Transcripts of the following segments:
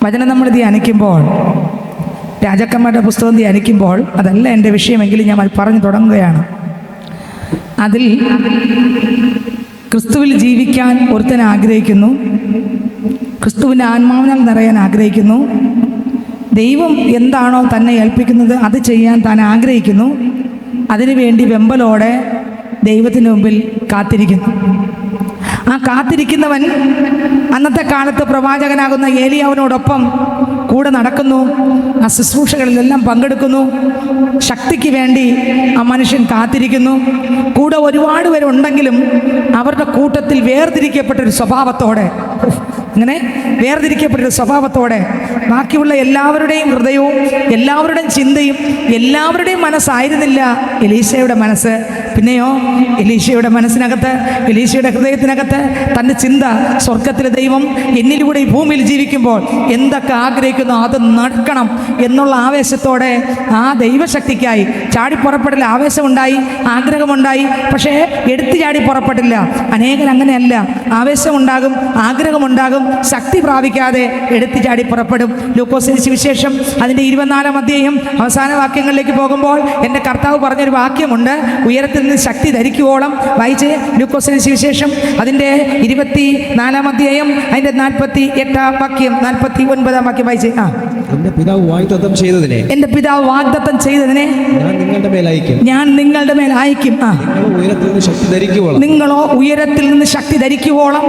വചനം നമ്മൾ ധ്യാനിക്കുമ്പോൾ, രാജാക്കന്മാരുടെ പുസ്തകം ധ്യാനിക്കുമ്പോൾ, അതല്ല എൻ്റെ വിഷയമെങ്കിലും ഞാൻ പറഞ്ഞു തുടങ്ങുകയാണ്. അതിൽ ക്രിസ്തുവിൽ ജീവിക്കാൻ ഒരുത്തൻ ആഗ്രഹിക്കുന്നു, ക്രിസ്തുവിൻ്റെ ആത്മാവിനാൽ നിറയാൻ ആഗ്രഹിക്കുന്നു, ദൈവം എന്താണോ തന്നെ ഏൽപ്പിക്കുന്നത് അത് ചെയ്യാൻ താൻ ആഗ്രഹിക്കുന്നു, അതിനുവേണ്ടി വെമ്പലോടെ ദൈവത്തിന് മുമ്പിൽ കാത്തിരിക്കുന്നു. ആ കാത്തിരിക്കുന്നവൻ അന്നത്തെ കാലത്ത് പ്രവാചകനാകുന്ന ഏലിയാവിനോടൊപ്പം കൂടെ നടക്കുന്നു, ആ ശുശ്രൂഷകളിലെല്ലാം പങ്കെടുക്കുന്നു. ശക്തിക്ക് വേണ്ടി ആ മനുഷ്യൻ കാത്തിരിക്കുന്നു. കൂടെ ഒരുപാട് പേരുണ്ടെങ്കിലും അവരുടെ കൂട്ടത്തിൽ വേർതിരിക്കപ്പെട്ടൊരു സ്വഭാവത്തോടെ, അങ്ങനെ വേർതിരിക്കപ്പെട്ടൊരു സ്വഭാവത്തോടെ ബാക്കിയുള്ള എല്ലാവരുടെയും ഹൃദയവും എല്ലാവരുടെയും ചിന്തയും എല്ലാവരുടെയും മനസ്സായിരുന്നില്ല എലീശയുടെ മനസ്സ്. പിന്നെയോ എലീശയുടെ മനസ്സിനകത്ത്, എലീശയുടെ ഹൃദയത്തിനകത്ത് തൻ്റെ ചിന്ത സ്വർഗത്തിലെ ദൈവം എന്നിലൂടെ ഈ ഭൂമിയിൽ ജീവിക്കുമ്പോൾ എന്തൊക്കെ ആഗ്രഹിക്കുന്നു അത് നടക്കണം എന്നുള്ള ആവേശത്തോടെ ആ ദൈവശക്തിക്കായി ചാടിപ്പുറപ്പെടൽ ആവേശമുണ്ടായി, ആഗ്രഹമുണ്ടായി. പക്ഷേ എടുത്തു ചാടി പുറപ്പെട്ടില്ല. അനേകർ അങ്ങനെയല്ല, ആവേശമുണ്ടാകും, ആഗ്രഹമുണ്ടാകും, ശക്തി പ്രാപിക്കാതെ എടുത്തു ചാടി പുറപ്പെടും. ലൂക്കോസിന്റെ സുവിശേഷം അതിൻ്റെ 24-ാം അധ്യായം അവസാന വാക്യങ്ങളിലേക്ക് പോകുമ്പോൾ എൻ്റെ കർത്താവ് പറഞ്ഞൊരു വാക്യമുണ്ട്, ഉയരത്തിൽ നിന്ന് ശക്തി ധരിക്കുവോളം. വായിച്ച് ലൂക്കോസിന്റെ സുവിശേഷം അതിൻ്റെ 24-ാം അധ്യായം അതിൻ്റെ 48-ാം വാക്യം, 49-ാം വാക്യം വായിച്ച്. എന്റെ പിതാവ് വാഗ്ദത്തം ചെയ്തതിനെ, എന്റെ പിതാവ് വാഗ്ദത്തം ചെയ്തതിനെ ഞാൻ നിങ്ങളുടെ മേൽ അയക്കും. നിങ്ങളോ ഉയരത്തിൽ നിന്ന് ശക്തി ധരിക്കുവോളം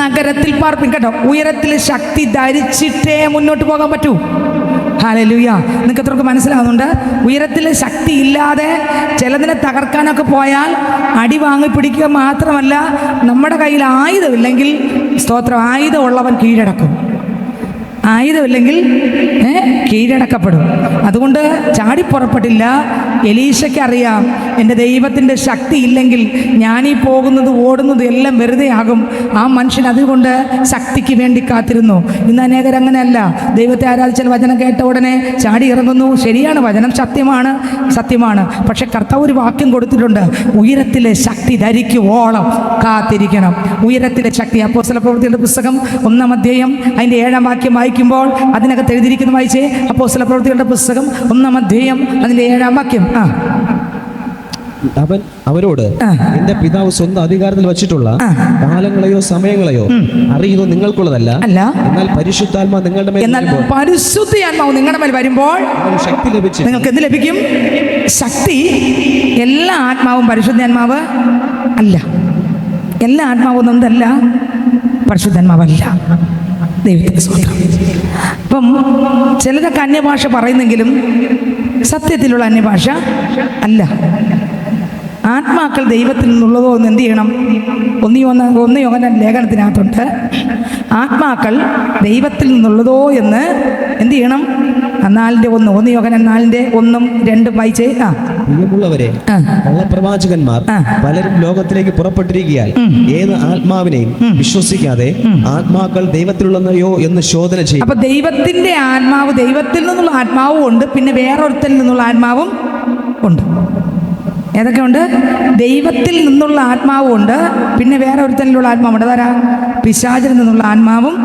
നഗരത്തിൽ പാർപ്പിൻ. കേട്ടോ, ഉയരത്തിൽ ശക്തി ധരിച്ചിട്ടേ മുന്നോട്ട് പോകാൻ പറ്റൂ. ഹല്ലേലൂയ. നിങ്ങൾക്ക് എത്രയൊക്കെ മനസ്സിലാവുന്നുണ്ട്? ഉയരത്തിൽ ശക്തി ഇല്ലാതെ ചിലതിനെ തകർക്കാനൊക്കെ പോയാൽ അടി വാങ്ങി പിടിക്കുക മാത്രമല്ല, നമ്മുടെ കയ്യിൽ ആയുധമില്ലെങ്കിൽ, സ്തോത്രം, ആയുധമുള്ളവൻ കീഴടക്കും. ആയുധമില്ലെങ്കിൽ കീഴടക്കപ്പെടും. അതുകൊണ്ട് ചാടിപ്പുറപ്പെട്ടില്ല. എലീശയ്ക്ക് അറിയാം, എൻ്റെ ദൈവത്തിൻ്റെ ശക്തി ഇല്ലെങ്കിൽ ഞാനീ പോകുന്നത് ഓടുന്നത് എല്ലാം വെറുതെ ആകും. ആ മനുഷ്യൻ അതുകൊണ്ട് ശക്തിക്ക് വേണ്ടി കാത്തിരുന്നു. ഇന്ന് അനേകർ അങ്ങനെയല്ല. ദൈവത്തെ ആരാധിച്ചാൽ വചനം കേട്ട ഉടനെ ചാടി ഇറങ്ങുന്നു. ശരിയാണ്, വചനം സത്യമാണ്. പക്ഷെ കർത്താവ് ഒരു വാക്യം കൊടുത്തിട്ടുണ്ട്, ഉയരത്തിലെ ശക്തി ധരിക്കുവോളം കാത്തിരിക്കണം. ഉയരത്തിലെ ശക്തി. അപ്പോസ്തലപ്രവൃത്തികളുടെ പുസ്തകം 1-ാം അധ്യായം അതിൻ്റെ 7-ാം വാക്യം വായിക്കുമ്പോൾ അതിനകത്ത് എഴുതിയിരിക്കുന്ന വായിച്ചേ. അപ്പോസ്തലപ്രവൃത്തികളുടെ പുസ്തകം 1-ാം അധ്യായം അതിൻ്റെ 7-ാം വാക്യം. അവൻ അവരോട്, എന്റെ പിതാവ് സ്വന്തം അധികാരത്തിൽ വച്ചിട്ടുള്ള കാലങ്ങളെയോ സമയങ്ങളെയോ അറിയുന്നത് നിങ്ങൾക്കുള്ളതല്ല, എന്നാൽ പരിശുദ്ധാത്മാവ് നിങ്ങളുടെ മേൽ വരുമ്പോൾ ശക്തി ലഭിച്ചു. നിങ്ങൾക്ക് എന്ത് ലഭിക്കും? ശക്തി. എല്ലാ ആത്മാവും പരിശുദ്ധാത്മാവ് അല്ല. എല്ലാ ആത്മാവും എന്തല്ല? പരിശുദ്ധാത്മാവല്ല. ദൈവത്തിന്റെ സ്തോത്രം. അപ്പം ചിലതൊക്കെ അന്യഭാഷ പറയുന്നെങ്കിലും സത്യത്തിലുള്ള അന്യഭാഷ അല്ല. ആത്മാക്കൾ ദൈവത്തിൽ നിന്നുള്ളതോ എന്ന് എന്ത് ചെയ്യണം? 1 യോഹന്നാൻ ലേഖനത്തിനകത്തുണ്ട്, ആത്മാക്കൾ ദൈവത്തിൽ നിന്നുള്ളതോ എന്ന് എന്ത് ചെയ്യണം? 1 യോഹന്നാൻ 4:1-2 വായിച്ചേ. പ്രിയമുള്ളവരെ, കള്ളപ്രവാചകന്മാർ പലരും ലോകത്തിലേക്ക് പുറപ്പെട്ടിരിക്കുകയാൽ ഏത് ആത്മാവിനെയും വിശ്വസിക്കാതെ ആത്മാക്കൾ ദൈവത്തിലുള്ളയോ എന്ന് ശോധന ചെയ്യും. അപ്പൊ ദൈവത്തിന്റെ ആത്മാവ്, ദൈവത്തിൽ നിന്നുള്ള ആത്മാവും ഉണ്ട്, പിന്നെ വേറൊരുത്തിൽ നിന്നുള്ള ആത്മാവും ഉണ്ട്. ഏതൊക്കെ ഉണ്ട്? ദൈവത്തിൽ നിന്നുള്ള ആത്മാവും ഉണ്ട്, പിന്നെ വേറെ ഒരുത്തനിലുള്ള ആത്മാവുണ്ട്. അതാരാ? പിശാചിൽ നിന്നുള്ള ആത്മാവും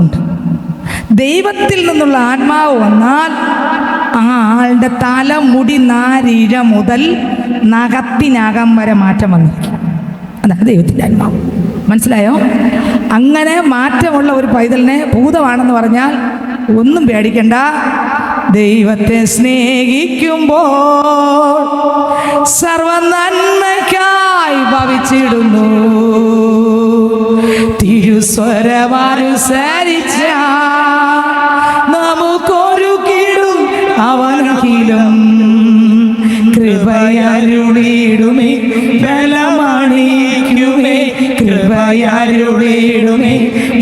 ഉണ്ട്. ദൈവത്തിൽ നിന്നുള്ള ആത്മാവ് വന്നാൽ ആ ആളുടെ തലമുടി നാരിഴ മുതൽ നഖത്തിനകം വരെ മാറ്റം വന്നിരിക്കും. അതാണ് ദൈവത്തിൻ്റെ ആത്മാവ്. മനസ്സിലായോ? അങ്ങനെ മാറ്റമുള്ള ഒരു പൈതലിനെ ഭൂതമാണെന്ന് പറഞ്ഞാൽ ഒന്നും പേടിക്കണ്ട. ദൈവത്തെ സ്നേഹിക്കുമ്പോൾ സർവനന്മയ്ക്കായി ഭവിച്ചിടുന്നു. തിരുസ്വരമനുസരിച്ച നമുക്കൊരു കീടും അവനകിലും കൃപയരുളിടുമേ ബലമണിക്കുമേ, കൃപയരുളിടുമേ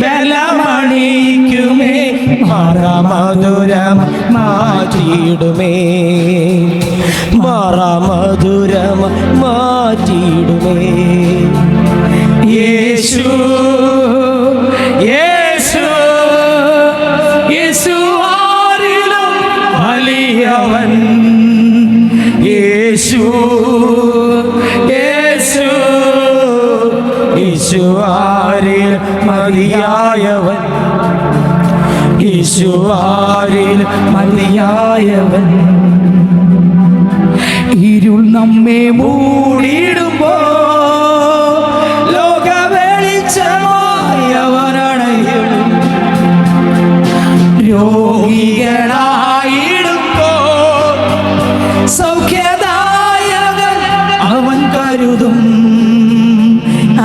ബലമണിക്കുമേ, മധുരം മാറ്റിയിടുമേ, മധുരം മാറ്റിയിടുമേ. യേശു യേശു യേശു ആരിലും വലിയവൻ. യേശു യേശു യേശു ആരിൽ മതിയായവൻ. യേശുവാരിൽ മതിയായവൻ. ഇരുൾ നമ്മെ മൂടിയിടുമ്പോ ലോക വെളിച്ചമായവനണയും. രോഗികളായിടുമ്പോ സൗഖ്യദായകൻ അവൻ കരുതും.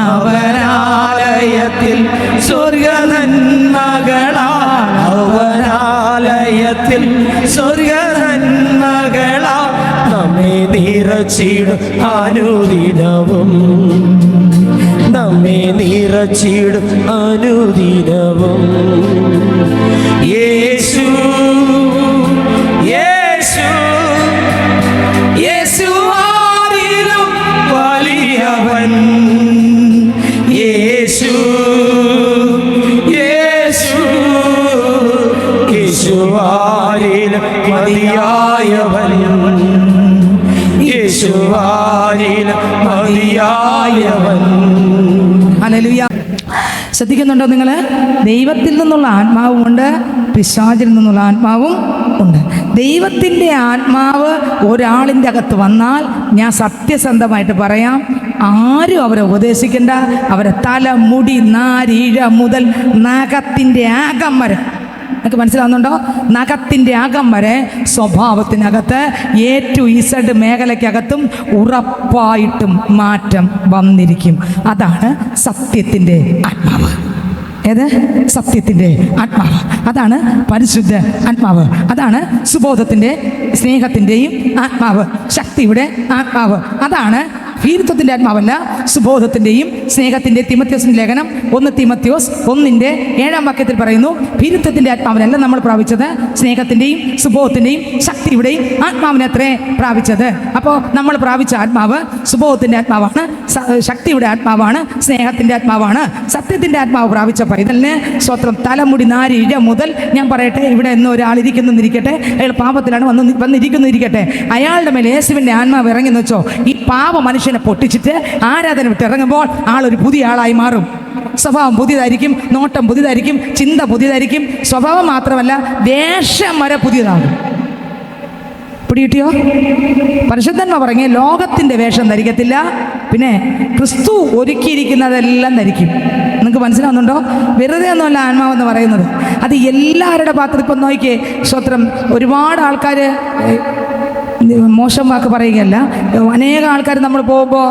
അവനാലയത്തിൽ സ്വർഗനന്മകളാൽ, അവനാലയത്തിൽ സ്വർഗനന്മകളാൽ നമ്മെ നിറച്ചിടും അനുദിനവും. നമ്മെ നിറച്ചിടും അനുദിനവും. യേശു യേശു യേശുവാരിലും വലിയവൻ. യേശു യേശു യേശുവാരിലും മതിയായവൻ. യേശുവാരിലും മതിയായവൻ. ഹല്ലേലൂയ. ശ്രദ്ധിക്കുന്നുണ്ടോ നിങ്ങൾ? ദൈവത്തിൽ നിന്നുള്ള ആത്മാവുമുണ്ട്, പിശാചിൽ നിന്നുള്ള ആത്മാവും ഉണ്ട്. ദൈവത്തിൻ്റെ ആത്മാവ് ഒരാളിൻ്റെ അകത്ത് വന്നാൽ ഞാൻ സത്യസന്ധമായിട്ട് പറയാം, ആരും അവരെ ഉപദേശിക്കേണ്ട. അവരെ തല, മുടി, നാരിഴ മുതൽ നഖത്തിൻ്റെ ആകം വരെ, നിങ്ങൾക്ക് മനസ്സിലാവുന്നുണ്ടോ? നഖത്തിൻ്റെ അകം വരെ സ്വഭാവത്തിനകത്ത് A-Z മേഖലയ്ക്കകത്തും ഉറപ്പായിട്ടും മാറ്റം വന്നിരിക്കും. അതാണ് സത്യത്തിൻ്റെ ആത്മാവ്. ഏത്? സത്യത്തിൻ്റെ ആത്മാവ്. അതാണ് പരിശുദ്ധ ആത്മാവ്. അതാണ് സുബോധത്തിൻ്റെ, സ്നേഹത്തിൻ്റെയും ആത്മാവ്, ശക്തിയുടെ ആത്മാവ്. അതാണ് ഭീരുത്വത്തിൻ്റെ ആത്മാവല്ല, സുബോധത്തിൻ്റെയും സ്നേഹത്തിൻ്റെ. തിമത്യോസിൻ്റെ ലേഖനം 1 തിമത്യോസ് 1:7 പറയുന്നു, ഭീരുത്വത്തിൻ്റെ ആത്മാവിനല്ല നമ്മൾ പ്രാപിച്ചത്, സ്നേഹത്തിൻ്റെയും സുബോധത്തിൻ്റെയും ശക്തിയുടെയും ആത്മാവിനത്രേ പ്രാപിച്ചത്. അപ്പോൾ നമ്മൾ പ്രാപിച്ച ആത്മാവ് സുബോധത്തിൻ്റെ ആത്മാവാണ്, ശക്തിയുടെ ആത്മാവാണ്, സ്നേഹത്തിൻ്റെ ആത്മാവാണ്. സത്യത്തിൻ്റെ ആത്മാവ് പ്രാപിച്ച പൈതലിന് സ്വത്രം തലമുടി നാരിഴ മുതൽ, ഞാൻ പറയട്ടെ, ഇവിടെ ഇന്ന് ഒരാളിരിക്കുന്നിരിക്കട്ടെ, അയാൾ പാപത്തിലാണ് വന്നിരിക്കുന്നിരിക്കട്ടെ, അയാളുടെ മേലെ യേശുവിൻ്റെ ആത്മാവ് ഇറങ്ങിയെന്ന് വെച്ചോ, ഈ പാപ മനുഷ്യനെ പൊട്ടിച്ചിട്ട് ആരാധന വിട്ട് ഇറങ്ങുമ്പോൾ ആളൊരു പുതിയ ആളായി മാറും. സ്വഭാവം പുതിയതായിരിക്കും, നോട്ടം പുതിയതായിരിക്കും, ചിന്ത പുതിയതായിരിക്കും. സ്വഭാവം മാത്രമല്ല, വേഷം വരെ പുതിയതാകും. പിടികിട്ടിയോ? പരിശുദ്ധന്മാ പറഞ്ഞ ലോകത്തിൻ്റെ വേഷം ധരിക്കത്തില്ല, പിന്നെ ക്രിസ്തു ഒരുക്കിയിരിക്കുന്നതെല്ലാം ധരിക്കും. നിങ്ങൾക്ക് മനസ്സിലാവുന്നുണ്ടോ? വെറുതെ ഒന്നുമല്ല ആത്മാവെന്ന് പറയുന്നത്. അത് എല്ലാവരുടെ പാത്രം. ഇപ്പം നോക്കിയേ, സ്വത്രം ഒരുപാട് ആൾക്കാർ, മോശം വാക്ക് പറയുകയല്ല, അനേക ആൾക്കാർ നമ്മൾ പോകുമ്പോൾ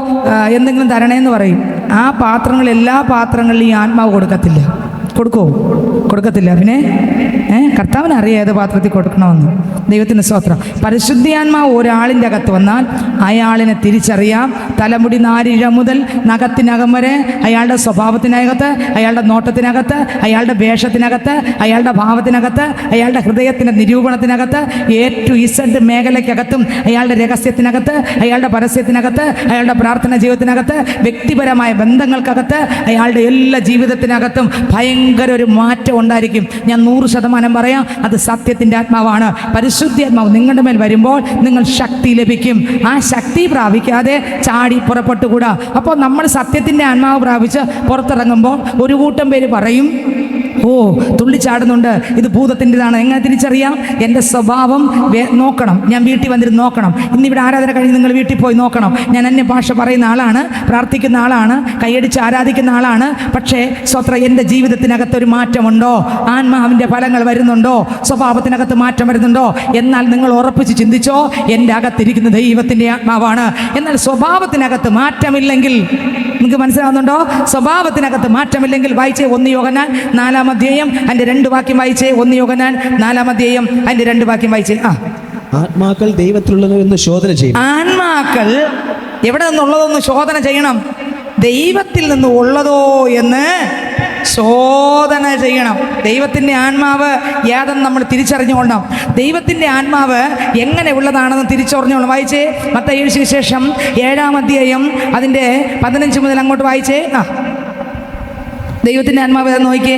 എന്തെങ്കിലും തരണേന്ന് പറയും. ആ പാത്രങ്ങൾ, എല്ലാ പാത്രങ്ങളിലും ഈ ആത്മാവ് കൊടുക്കത്തില്ല. കൊടുക്കുമോ? കൊടുക്കത്തില്ല. പിന്നെ കർത്താവിന് അറിയാം ഏത് പാത്രത്തിൽ കൊടുക്കണമെന്ന്. ദൈവത്തിൻ്റെ സ്തോത്രം. പരിശുദ്ധാത്മാവ് ഒരാളിൻ്റെ അകത്ത് വന്നാൽ അയാളിനെ തിരിച്ചറിയാം. തലമുടി നാരിഴ മുതൽ നഖത്തിനകം വരെ, അയാളുടെ സ്വഭാവത്തിനകത്ത്, അയാളുടെ നോട്ടത്തിനകത്ത്, അയാളുടെ വേഷത്തിനകത്ത്, അയാളുടെ ഭാവത്തിനകത്ത്, അയാളുടെ ഹൃദയത്തിൻ്റെ നിരൂപണത്തിനകത്ത്, A-Z മേഖലയ്ക്കകത്തും, അയാളുടെ രഹസ്യത്തിനകത്ത്, അയാളുടെ പരസ്യത്തിനകത്ത്, അയാളുടെ പ്രാർത്ഥന ജീവിതത്തിനകത്ത്, വ്യക്തിപരമായ ബന്ധങ്ങൾക്കകത്ത്, അയാളുടെ എല്ലാ ജീവിതത്തിനകത്തും ഭയങ്കര ഒരു മാറ്റം ഉണ്ടായിരിക്കും. ഞാൻ 100% പറയാം, അത് സത്യത്തിൻ്റെ ആത്മാവാണ്. പരിശുദ്ധാത്മാവ് നിങ്ങളുടെ മേൽ വരുമ്പോൾ നിങ്ങൾ ശക്തി ലഭിക്കും. ആ ശക്തി പ്രാപിക്കാതെ ചാടി പുറപ്പെട്ടുകൂടാ. അപ്പോൾ നമ്മൾ സത്യത്തിൻ്റെ ആത്മാവ് പ്രാപിച്ച് പുറത്തിറങ്ങുമ്പോൾ ഒരു കൂട്ടം പേര് പറയും, ഓ തുള്ളിച്ചാടുന്നുണ്ട്, ഇത് ഭൂതത്തിൻ്റെതാണ്. എങ്ങനെ തിരിച്ചറിയാം? എൻ്റെ സ്വഭാവം നോക്കണം. ഞാൻ വീട്ടിൽ വന്നിരുന്ന് നോക്കണം. ഇന്നിവിടെ ആരാധന കഴിഞ്ഞ് നിങ്ങൾ വീട്ടിൽ പോയി നോക്കണം. ഞാൻ അന്യഭാഷ പറയുന്ന ആളാണ്, പ്രാർത്ഥിക്കുന്ന ആളാണ്, കൈയടിച്ച് ആരാധിക്കുന്ന ആളാണ്. പക്ഷേ സ്വത്രം എൻ്റെ ജീവിതത്തിനകത്തൊരു മാറ്റമുണ്ടോ? ആത്മാവിൻ്റെ ഫലങ്ങൾ വരുന്നുണ്ടോ? സ്വഭാവത്തിനകത്ത് മാറ്റം വരുന്നുണ്ടോ? എന്നാൽ നിങ്ങൾ ഉറപ്പിച്ച് ചിന്തിച്ചോ, എൻ്റെ അകത്തിരിക്കുന്ന ദൈവത്തിൻ്റെ ആത്മാവാണ്. എന്നാൽ സ്വഭാവത്തിനകത്ത് മാറ്റമില്ലെങ്കിൽ, നിങ്ങൾക്ക് മനസ്സിലാവുന്നുണ്ടോ? സ്വഭാവത്തിനകത്ത് മാറ്റമില്ലെങ്കിൽ വായിച്ചേ 1 യോഹന്നാൻ 4-ാം അധ്യായം അതിൻ്റെ 2 വാക്യം വായിച്ചേ. 1 യോഹന്നാൻ 4-ാം അധ്യായം അതിൻ്റെ 2 വാക്യം വായിച്ചേ. ആത്മാക്കൾ ദൈവത്തിലുള്ളതോ എന്ന് ശോധന ചെയ്യും. ആത്മാക്കൾ എവിടെ നിന്നുള്ളതൊന്ന് ശോധന ചെയ്യണം. ദൈവത്തിൽ നിന്ന് ഉള്ളതോ എന്ന് ശോധന ചെയ്യണം. ദൈവത്തിൻ്റെ ആത്മാവ് യാതൊന്നും നമ്മൾ തിരിച്ചറിഞ്ഞുകൊള്ളണം. ദൈവത്തിൻ്റെ ആത്മാവ് എങ്ങനെ ഉള്ളതാണെന്ന് തിരിച്ചറിഞ്ഞോളണം. വായിച്ചേ മത്തായി സുവിശേഷം 7-ാം അധ്യായം അതിൻ്റെ 15 മുതൽ അങ്ങോട്ട് വായിച്ചേ. ദൈവത്തിൻ്റെ ആത്മാവ് നോക്കിയേ.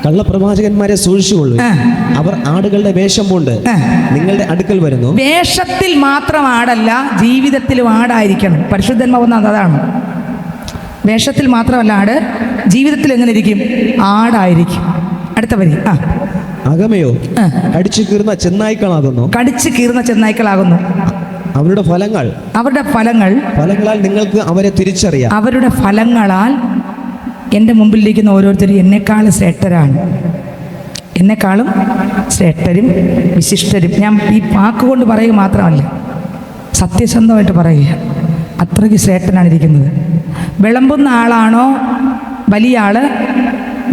കള്ളപ്രവാചകന്മാരെ സൂക്ഷിച്ചുകൊള്ളു, അവർ ആടുകളുടെ വേഷം കൊണ്ട് നിങ്ങളുടെ അടുക്കൽ വരുന്നു. വേഷത്തിൽ മാത്രം ആടല്ല, ജീവിതത്തിലും ആടായിരിക്കണം. പരിശുദ്ധന്മാവെന്ന് അതാണ്. വേഷത്തിൽ മാത്രമല്ല ആട്, ജീവിതത്തിൽ എങ്ങനെ ഇരിക്കും? ആടായിരിക്കും. അടുത്ത അടുത്ത വരി. അകമയോ കടിച്ചു കീറുന്ന ചെന്നായ്ക്കളാകുന്നു. കടിച്ചു കീറുന്ന ചെന്നായ്ക്കളാകുന്നു. അവരുടെ ഫലങ്ങളാൽ നിങ്ങൾക്ക് അവരെ തിരിച്ചറിയാം. അവരുടെ ഫലങ്ങളാൽ എൻ്റെ മുമ്പിലിരിക്കുന്ന ഓരോരുത്തരും എന്നെക്കാളും ശ്രേഷ്ഠരാണ്, എന്നെക്കാളും ശ്രേഷ്ഠരും വിശിഷ്ടരും. ഞാൻ ഈ വാക്കുകൊണ്ട് പറയുക മാത്രമല്ല, സത്യസന്ധമായിട്ട് പറയുക. അത്രയ്ക്ക് ശ്രേഷ്ഠനാണ് ഇരിക്കുന്നത്. വിളമ്പുന്ന ആളാണോ വലിയ ആള്?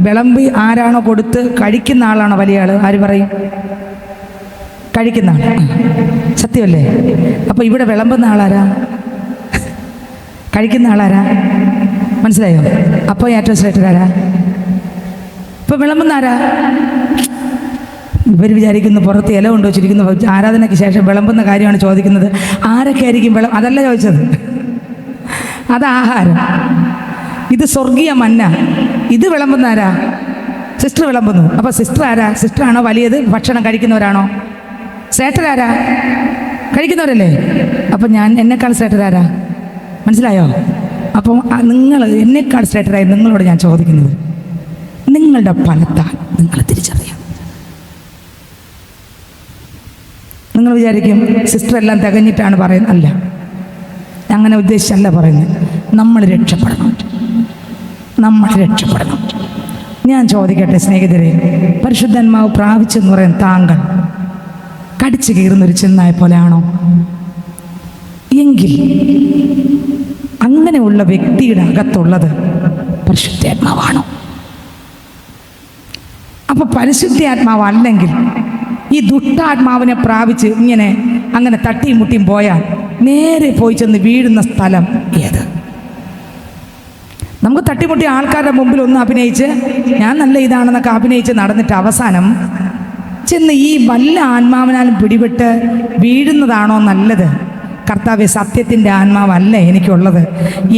വിളമ്പി ആരാണോ കൊടുത്ത് കഴിക്കുന്ന ആളാണോ വലിയ ആള്? ആര് പറയും? കഴിക്കുന്ന ആൾ. സത്യമല്ലേ? അപ്പോൾ ഇവിടെ വിളമ്പുന്ന ആളാരാ? കഴിക്കുന്ന ആളാരാ? മനസ്സിലായോ? അപ്പോൾ ഏറ്റവും ശ്രേഷ്ഠരാരാ? ഇപ്പോൾ വിളമ്പുന്ന ആരാ? ഇവർ വിചാരിക്കുന്നു പുറത്ത് ഇല കൊണ്ട് വെച്ചിരിക്കുന്നു, ആരാധനയ്ക്ക് ശേഷം വിളമ്പുന്ന കാര്യമാണ് ചോദിക്കുന്നത്. ആരൊക്കെ ആയിരിക്കും അതല്ല ചോദിച്ചത്. അത് ആഹാരം, ഇത് സ്വർഗീയ മന്ന. ഇത് വിളമ്പുന്ന ആരാ? സിസ്റ്റർ വിളമ്പുന്നു. അപ്പോൾ സിസ്റ്റർ ആരാ? സിസ്റ്ററാണോ വലിയത്? ഭക്ഷണം കഴിക്കുന്നവരാണോ? ശ്രേഷ്ഠരാരാ? കഴിക്കുന്നവരല്ലേ? അപ്പം ഞാൻ എന്നെക്കാൾ ശ്രേഷ്ഠരാരാ? മനസ്സിലായോ? അപ്പം നിങ്ങൾ എന്നെക്കാൾ ശ്രേഷ്ഠരായി നിങ്ങളോട് ഞാൻ ചോദിക്കുന്നത്, നിങ്ങളുടെ ഫലത്താൽ നിങ്ങൾ തിരിച്ചറിയാം. നിങ്ങൾ വിചാരിക്കും സിസ്റ്റർ എല്ലാം തികഞ്ഞിട്ടാണ് പറയുന്നത്. അല്ല, അങ്ങനെ ഉദ്ദേശിച്ചല്ല പറയുന്നത്. നമ്മൾ രക്ഷപ്പെടണം. ഞാൻ ചോദിക്കട്ടെ സ്നേഹിതരെ, പരിശുദ്ധാത്മാവ് പ്രാപിച്ചെന്ന് പറയുന്ന താങ്കൾ കടിച്ചു കീറുന്നൊരു ചെന്നായ പോലെയാണോ? എങ്കിൽ അങ്ങനെയുള്ള വ്യക്തിയുടെ അകത്തുള്ളത് പരിശുദ്ധാത്മാവാണോ? അപ്പൊ പരിശുദ്ധാത്മാവ് അല്ലെങ്കിൽ ഈ ദുഷ്ടാത്മാവിനെ പ്രാപിച്ച് അങ്ങനെ തട്ടിയും മുട്ടിയും പോയാൽ നേരെ പോയി ചെന്ന് വീഴുന്ന സ്ഥലം ഏത്? നമുക്ക് തട്ടിമുട്ടി ആൾക്കാരുടെ മുമ്പിൽ ഒന്ന് അഭിനയിച്ച് ഞാൻ നല്ല ഇതാണെന്നൊക്കെ അഭിനയിച്ച് നടന്നിട്ട് അവസാനം ചെന്ന് ഈ വല്ല ആത്മാവിനാലും പിടിപെട്ട് വീഴുന്നതാണോ നല്ലത്? കർത്താവെ, സത്യത്തിൻ്റെ ആത്മാവല്ല എനിക്കുള്ളത്.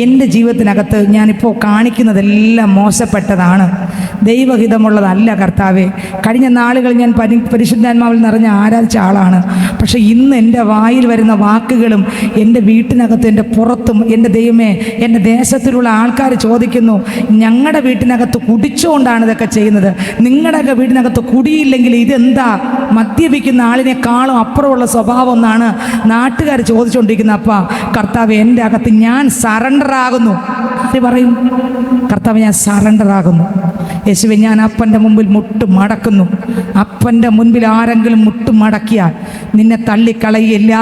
എൻ്റെ ജീവിതത്തിനകത്ത് ഞാനിപ്പോൾ കാണിക്കുന്നതെല്ലാം മോശപ്പെട്ടതാണ്, ദൈവഹിതമുള്ളതല്ല കർത്താവെ. കഴിഞ്ഞ നാളുകൾ ഞാൻ പരിശുദ്ധാത്മാവിൽ നിറഞ്ഞ് ആരാധിച്ച ആളാണ്. പക്ഷേ ഇന്ന് എൻ്റെ വായിൽ വരുന്ന വാക്കുകളും എൻ്റെ വീട്ടിനകത്തും എൻ്റെ പുറത്തും, എൻ്റെ ദൈവമേ, എൻ്റെ ദേശത്തിലുള്ള ആൾക്കാർ ചോദിക്കുന്നു, ഞങ്ങളുടെ വീട്ടിനകത്ത് കുടിച്ചുകൊണ്ടാണ് ഇതൊക്കെ ചെയ്യുന്നത്, നിങ്ങളുടെയൊക്കെ വീട്ടിനകത്ത് കുടിയില്ലെങ്കിൽ ഇതെന്താ? മദ്യപിക്കുന്ന ആളിനേക്കാളും അപ്പുറമുള്ള സ്വഭാവം എന്നാണ് നാട്ടുകാർ ചോദിച്ചുകൊണ്ടിരിക്കുന്നത്. അപ്പ കർത്താവ്, എൻ്റെ അകത്ത് ഞാൻ സറണ്ടർ ആകുന്നു. ആര് പറയും? കർത്താവ്, ഞാൻ സറണ്ടർ ആകുന്നു. യേശുവേ, ഞാൻ അപ്പൻ്റെ മുമ്പിൽ മുട്ട് മടക്കുന്നു. അപ്പൻ്റെ മുൻപിൽ ആരെങ്കിലും മുട്ട് മടക്കിയാൽ നിന്നെ തള്ളിക്കളയില്ല,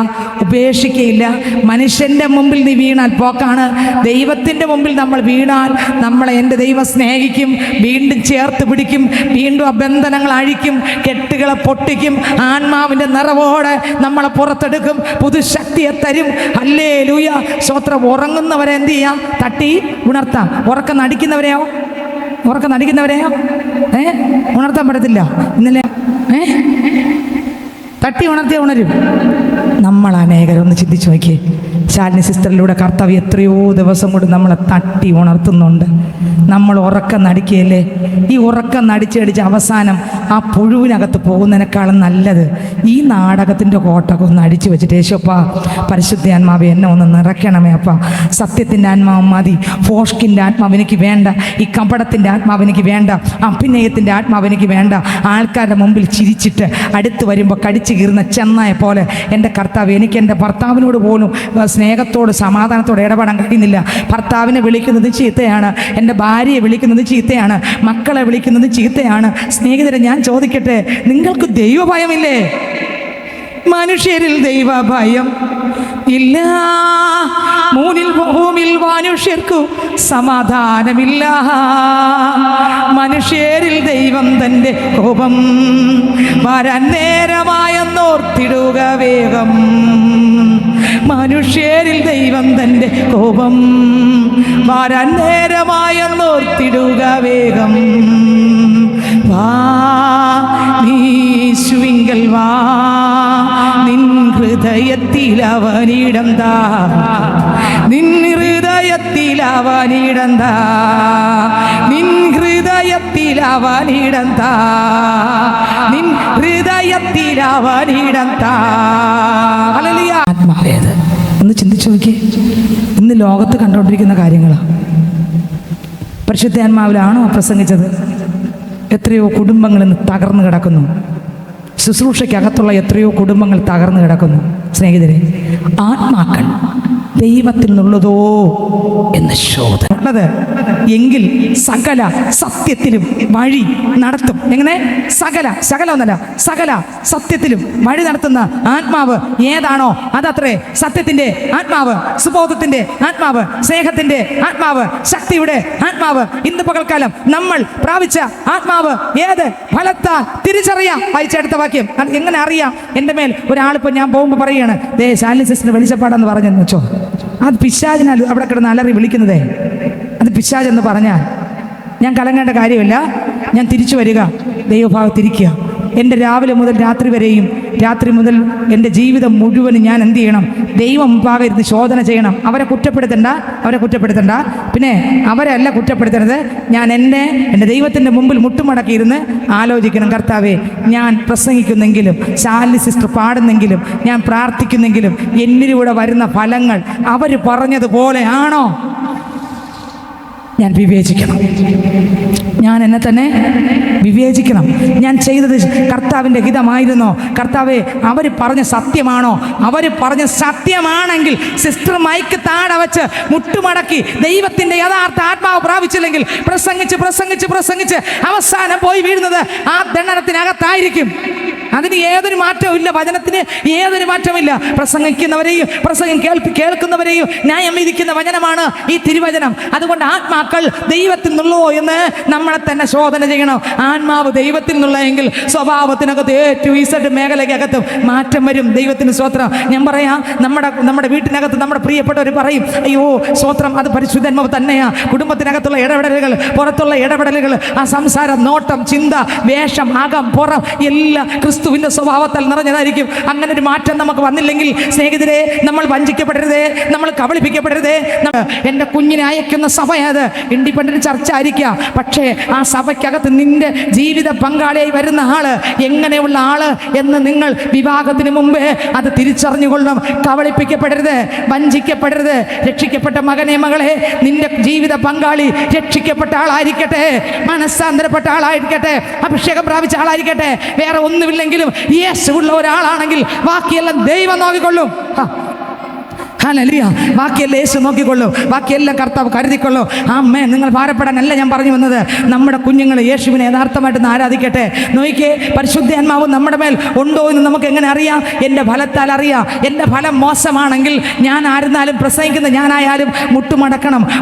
ഉപേക്ഷിക്കുകയില്ല. മനുഷ്യൻ്റെ മുമ്പിൽ നീ വീണാൽ പോക്കാണ്. ദൈവത്തിൻ്റെ മുമ്പിൽ നമ്മൾ വീണാൽ നമ്മളെ എൻ്റെ ദൈവം സ്നേഹിക്കും, വീണ്ടും ചേർത്ത് പിടിക്കും, വീണ്ടും ആ ബന്ധനങ്ങൾ അഴിക്കും, കെട്ടുകളെ പൊട്ടിക്കും, ആത്മാവിൻ്റെ നിറവോടെ നമ്മളെ പുറത്തെടുക്കും, പുതുശക്തിയെ തരും. ഹല്ലേലൂയ, സ്തോത്രം. ഉറങ്ങുന്നവരെ എന്ത് ചെയ്യാം? തട്ടി ഉണർത്താം. ഉറക്കം നടിക്കുന്നവരെയോ ഉണർത്താൻ പറ്റത്തില്ല. ഇന്നലെ തട്ടി ഉണർത്തിയ ഉണരും. നമ്മൾ അനേകരൊന്ന് ചിന്തിച്ചു നോക്കിയേ. ശാലിനി സിസ്റ്ററിലൂടെ കർത്താവ് എത്രയോ ദിവസം കൊണ്ട് നമ്മളെ തട്ടി ഉണർത്തുന്നുണ്ട്. നമ്മൾ ഉറക്കം നടിക്കുകയല്ലേ? ഈ ഉറക്കം നടിച്ചടിച്ച് അവസാനം ആ പുഴുവിനകത്ത് പോകുന്നതിനേക്കാളും നല്ലത് ഈ നാടകത്തിൻ്റെ കോട്ടൊക്കെ ഒന്ന് അടിച്ചു വെച്ചിട്ട്, യേശുപ്പ പരിശുദ്ധ ആത്മാവ് എന്നെ ഒന്ന് നിറയ്ക്കണമേ അപ്പ. സത്യത്തിൻ്റെ ആത്മാവ് മതി, ഫോഷ്കിൻ്റെ ആത്മാവ് എനിക്ക് വേണ്ട, ഈ കപടത്തിൻ്റെ ആത്മാവ് എനിക്ക് വേണ്ട, അഭിനയത്തിൻ്റെ ആത്മാവ് എനിക്ക് വേണ്ട. ആൾക്കാരുടെ മുമ്പിൽ ചിരിച്ചിട്ട് അടുത്ത് വരുമ്പോൾ കടിച്ചു കീറുന്ന ചെന്നായ പോലെ എൻ്റെ കർത്താവ്, എനിക്ക് എൻ്റെ ഭർത്താവിനോട് പോലും സ്നേഹത്തോട് സമാധാനത്തോടെ ഇടപെടാൻ കഴിയുന്നില്ല. ഭർത്താവിനെ വിളിക്കുന്നത് ചീത്തയാണ്, എൻ്റെ ഭാര്യയെ വിളിക്കുന്നത് ചീത്തയാണ്, മക്കളെ വിളിക്കുന്നത് ചീത്തയാണ്. സ്നേഹിതരെ, ഞാൻ ചോദിക്കട്ടെ, നിങ്ങൾക്ക് ദൈവഭയമില്ലേ? മനുഷ്യരിൽ ദൈവഭയം ഇല്ല, ഭൂമിയിൽ മനുഷ്യർക്കു സമാധാനമില്ല. മനുഷ്യരിൽ ദൈവം തൻ്റെ കോപം വരാൻ നേരമായെന്നോർത്തിടുക വേഗം. മനുഷ്യരിൽ ദൈവം തൻ്റെ കോപം വരാൻ നേരമായെന്നോർത്തിടുക വേഗം. വാ നീശുവിങ്കൽ വാ, നിൻ ഹൃദയത്തിൽ അവനിടം താ, നിൻ ഹൃദയത്തിൽ അവനിടം താ, നിൻ ഹൃദയത്തിൽ അവനിടം താ, നിൻ ഹൃദയത്തിൽ അവനിടം താ. ഹല്ലേലൂയ. ആത്മാവേത് ഒന്ന് ചിന്തിച്ചു നോക്കിയേ. ഇന്ന് ലോകത്ത് കണ്ടുകൊണ്ടിരിക്കുന്ന കാര്യങ്ങളാണ്. പരിശുദ്ധാത്മാവിലാണോ പ്രസംഗിച്ചത്? എത്രയോ കുടുംബങ്ങൾ ഇന്ന് തകർന്നു കിടക്കുന്നു. ശുശ്രൂഷയ്ക്കകത്തുള്ള എത്രയോ കുടുംബങ്ങൾ തകർന്നു കിടക്കുന്നു. സ്നേഹിതരെ, ആത്മാക്കൾ ദൈവത്തിൽ നിന്നുള്ളതോ എന്ന് ശോധന എങ്കിൽ സകല സത്യത്തിലും വഴി നടത്തും. എങ്ങനെ? സകല ഒന്നല്ല, സകല സത്യത്തിലും വഴി നടത്തുന്ന ആത്മാവ് ഏതാണോ അതത്രേ സത്യത്തിന്റെ ആത്മാവ്, സുബോധത്തിന്റെ ആത്മാവ്, സ്നേഹത്തിന്റെ ആത്മാവ്, ശക്തിയുടെ ആത്മാവ്. ഇന്ന് പകൽക്കാലം നമ്മൾ പ്രാപിച്ച ആത്മാവ് ഏത്? ഫലത്താൽ തിരിച്ചറിയാം. വായിച്ചെടുത്ത വാക്യം എങ്ങനെ അറിയാം? എൻ്റെ മേൽ ഒരാളിപ്പോൾ ഞാൻ പോകുമ്പോൾ പറയുകയാണ്, ദേ ശാലിനി സിസ്റ്റർ വെളിച്ചപ്പാടെന്ന് പറഞ്ഞെന്ന് വെച്ചോ, അത് പിശാചിനാൽ അവിടെ കിടന്ന് അലറി വിളിക്കുന്നതേ, അത് പിശാചെന്ന് പറഞ്ഞാൽ ഞാൻ കലങ്ങേണ്ട കാര്യമില്ല. ഞാൻ തിരിച്ചു വരിക, ദൈവഭാഗത്തിരിക്കുക. എൻ്റെ രാവിലെ മുതൽ രാത്രി വരെയും, രാത്രി മുതൽ എൻ്റെ ജീവിതം മുഴുവനും ഞാൻ എന്ത് ചെയ്യണം? ദൈവം മുമ്പാകെ ഇരുന്ന് ശോധന ചെയ്യണം. അവരെ കുറ്റപ്പെടുത്തണ്ട. പിന്നെ അവരെ അല്ല കുറ്റപ്പെടുത്തരുത്. ഞാൻ എൻ്റെ ദൈവത്തിൻ്റെ മുമ്പിൽ മുട്ടുമടക്കിയിരുന്ന് ആലോചിക്കണം, കർത്താവേ, ഞാൻ പ്രസംഗിക്കുന്നെങ്കിലും, ശാലിനി സിസ്റ്റർ പാടുന്നെങ്കിലും, ഞാൻ പ്രാർത്ഥിക്കുന്നെങ്കിലും എന്നിലൂടെ വരുന്ന ഫലങ്ങൾ അവർ പറഞ്ഞതുപോലെ ആണോ? ഞാൻ വിവേചിക്കണം. ഞാൻ എന്നെ തന്നെ വിവേചിക്കണം. ഞാൻ ചെയ്തത് കർത്താവിൻ്റെ ഹിതമായിരുന്നോ? കർത്താവേ, അവർ പറഞ്ഞ സത്യമാണോ? അവർ പറഞ്ഞ സത്യമാണെങ്കിൽ സിസ്റ്റർ മൈക്ക് താഴെ വെച്ച് മുട്ടുമടക്കി ദൈവത്തിൻ്റെ യഥാർത്ഥ ആത്മാവ് പ്രാപിച്ചില്ലെങ്കിൽ പ്രസംഗിച്ച് അവസാനം പോയി വീഴുന്നത് ആ ദണ്ഡനത്തിനകത്തായിരിക്കും. അതിന് യേതൊരു മാറ്റവും ഇല്ല. വചനത്തിന് യേതൊരു മാറ്റമില്ല. പ്രസംഗിക്കുന്നവരെയും കേൾക്കുന്നവരെയും ന്യായം വിധിക്കുന്ന വചനമാണ് ഈ തിരുവചനം. അതുകൊണ്ട് ആത്മാക്കൾ ദൈവത്തിൽ നിന്നുള്ളോ എന്ന് നമ്മളെ തന്നെ ശോധന ചെയ്യണം. ആത്മാവ് ദൈവത്തിൽ നിന്നുള്ളെങ്കിൽ സ്വഭാവത്തിനകത്ത് ഏറ്റവും ഈസഡ് മേഖലയ്ക്കകത്തും മാറ്റം വരും. ദൈവത്തിന് സ്തോത്രം. ഞാൻ പറയാം, നമ്മുടെ വീട്ടിനകത്ത് നമ്മുടെ പ്രിയപ്പെട്ടവർ പറയും, അയ്യോ സ്തോത്രം, അത് പരിശുദ്ധാത്മാവ് തന്നെയാ. കുടുംബത്തിനകത്തുള്ള ഇടപെടലുകൾ, പുറത്തുള്ള ഇടപെടലുകൾ, ആ സംസാരം, നോട്ടം, ചിന്ത, വേഷം, അകം, പുറം എല്ലാം ക്രിസ്തുവിൻ്റെ സ്വഭാവത്താൽ നിറഞ്ഞതായിരിക്കും. അങ്ങനെ ഒരു മാറ്റം നമുക്ക് വന്നില്ലെങ്കിൽ സ്നേഹിതരെ, നമ്മൾ വഞ്ചിക്കപ്പെടരുതേ, നമ്മൾ കബളിപ്പിക്കപ്പെടരുതേ. എൻ്റെ കുഞ്ഞിനെ അയക്കുന്ന സഭ അത് ഇൻഡിപെൻഡന്റ് ചർച്ച ആയിരിക്കാം. പക്ഷേ ആ സഭയ്ക്കകത്ത് നിന്റെ ജീവിത പങ്കാളിയായി വരുന്ന ആള് എങ്ങനെയുള്ള ആള് എന്ന് നിങ്ങൾ വിവാഹത്തിന് മുമ്പേ അത് തിരിച്ചറിഞ്ഞുകൊള്ളണം. കബളിപ്പിക്കപ്പെടരുത്, വഞ്ചിക്കപ്പെടരുത്. രക്ഷിക്കപ്പെട്ട മകനെ, മകളെ, നിന്റെ ജീവിത പങ്കാളി രക്ഷിക്കപ്പെട്ട ആളായിരിക്കട്ടെ, മനസ്സാന്തരപ്പെട്ട ആളായിരിക്കട്ടെ, അഭിഷേകം പ്രാപിച്ച ആളായിരിക്കട്ടെ. വേറെ ഒന്നുമില്ലെങ്കിലും യേശുവുള്ള ഒരാളാണെങ്കിൽ ബാക്കിയെല്ലാം ദൈവം നോക്കിക്കൊള്ളും. ഹല്ലേലൂയ. ബാക്കിയെല്ലാം യേശു നോക്കിക്കൊള്ളും. ബാക്കിയെല്ലാം കർത്താവ് കരുതിക്കൊള്ളും. അമ്മേ, നിങ്ങൾ ഭാരപ്പെടാനല്ല ഞാൻ പറഞ്ഞു വന്നത്. നമ്മുടെ കുഞ്ഞുങ്ങൾ യേശുവിനെ യഥാർത്ഥമായിട്ട് ആരാധിക്കട്ടെ. നോക്കിക്കേ, പരിശുദ്ധാത്മാവ് നമ്മുടെ മേൽ ഉണ്ടോ എന്ന് നമുക്ക് എങ്ങനെ അറിയാം? എൻ്റെ ഫലത്താൽ അറിയാം. എൻ്റെ ഫലം മോശമാണെങ്കിൽ ഞാൻ ആയിരുന്നാലും, പ്രസംഗിക്കുന്ന ഞാനായാലും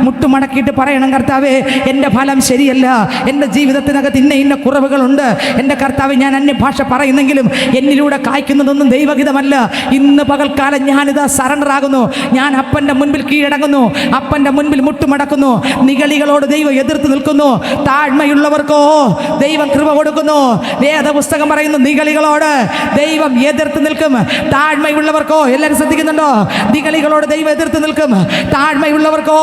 മുട്ടുമടക്കിയിട്ട് പറയണം, കർത്താവേ, എൻ്റെ ഫലം ശരിയല്ല, എൻ്റെ ജീവിതത്തിനകത്ത് ഇന്ന കുറവുകളുണ്ട്. എൻ്റെ കർത്താവ്, ഞാൻ അന്യഭാഷ പറയുന്നെങ്കിലും എന്നിലൂടെ കായ്ക്കുന്നതൊന്നും ദൈവഹിതമല്ല. ഇന്ന് പകൽക്കാലം ഞാനിതാ സറണ്ടർ ആകുന്നു. ഞാൻ അപ്പൻ്റെ മുൻപിൽ കീഴടങ്ങുന്നു, അപ്പൻ്റെ മുൻപിൽ മുട്ടുമടക്കുന്നു. നിഗളികളോട് ദൈവം എതിർത്ത് നിൽക്കുന്നു, താഴ്മയുള്ളവർക്കോ ദൈവം കൃപ കൊടുക്കുന്നു. വേദപുസ്തകം പറയുന്നു, നിഗളികളോട് ദൈവം എതിർത്ത് നിൽക്കും, താഴ്മയുള്ളവർക്കോ. എല്ലാവരും ശ്രദ്ധിക്കുന്നുണ്ടോ? നിഗളികളോട് ദൈവം എതിർത്ത് നിൽക്കും, താഴ്മയുള്ളവർക്കോ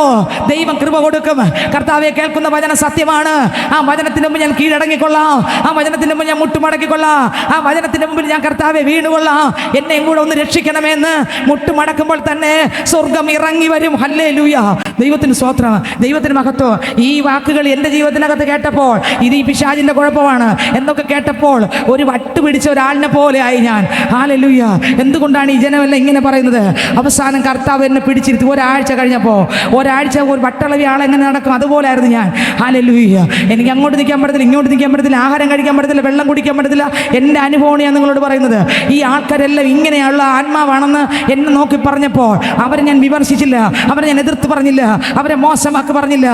ദൈവം കൃപ കൊടുക്കും. കർത്താവെ, കേൾക്കുന്ന വചനം സത്യമാണ്. ആ വചനത്തിന് മുമ്പ് ഞാൻ കീഴടങ്ങിക്കൊള്ളാം, ആ വചനത്തിന് മുമ്പ് ഞാൻ മുട്ടുമടക്കിക്കൊള്ളാം, ആ വചനത്തിന് മുമ്പിൽ ഞാൻ കർത്താവെ വീണുകൊള്ളാം. എന്നെയും കൂടെ ഒന്ന് രക്ഷിക്കണമെന്ന് മുട്ടുമടക്കുമ്പോൾ തന്നെ സ്വർഗം ഇറങ്ങി വരും. ഹല്ലേലൂയ. ദൈവത്തിന് സ്തോത്രം, ദൈവത്തിന് മഹത്വം. ഈ വാക്കുകൾ എൻ്റെ ജീവിതത്തിനകത്ത് കേട്ടപ്പോൾ, ഇത് ഈ പിശാചിൻ്റെ കുഴപ്പമാണ് എന്നൊക്കെ കേട്ടപ്പോൾ ഒരു വട്ട് പിടിച്ച ഒരാളിനെ പോലെ ആയി ഞാൻ. ഹല്ലേലൂയ. എന്തുകൊണ്ടാണ് ഈ ജനമെല്ലാം ഇങ്ങനെ പറയുന്നത്? അവസാനം കർത്താവ് എന്നെ പിടിച്ചിരുത്തി. ഒരാഴ്ച കഴിഞ്ഞപ്പോൾ, ഒരു വട്ടളവി ആളെങ്ങനെ നടക്കും അതുപോലെ ആയിരുന്നു ഞാൻ. ഹല്ലേലൂയ. എനിക്ക് അങ്ങോട്ട് നിൽക്കാൻ പറ്റത്തില്ല, ഇങ്ങോട്ട് നിൽക്കാൻ പറ്റത്തില്ല, ആഹാരം കഴിക്കാൻ പറ്റത്തില്ല, വെള്ളം കുടിക്കാൻ പറ്റത്തില്ല. എൻ്റെ അനുഭവമാണ് ഞാൻ നിങ്ങളോട് പറയുന്നത്. ഈ ആൾക്കാരെല്ലാം ഇങ്ങനെയുള്ള ആത്മാവാണെന്ന് എന്നെ നോക്കി പറഞ്ഞപ്പോൾ അവരെ ഞാൻ വിമർശിച്ചില്ല, അവരെ ഞാൻ എതിർത്ത് പറഞ്ഞില്ല, അവരെ മോശമാക്കി പറഞ്ഞില്ല.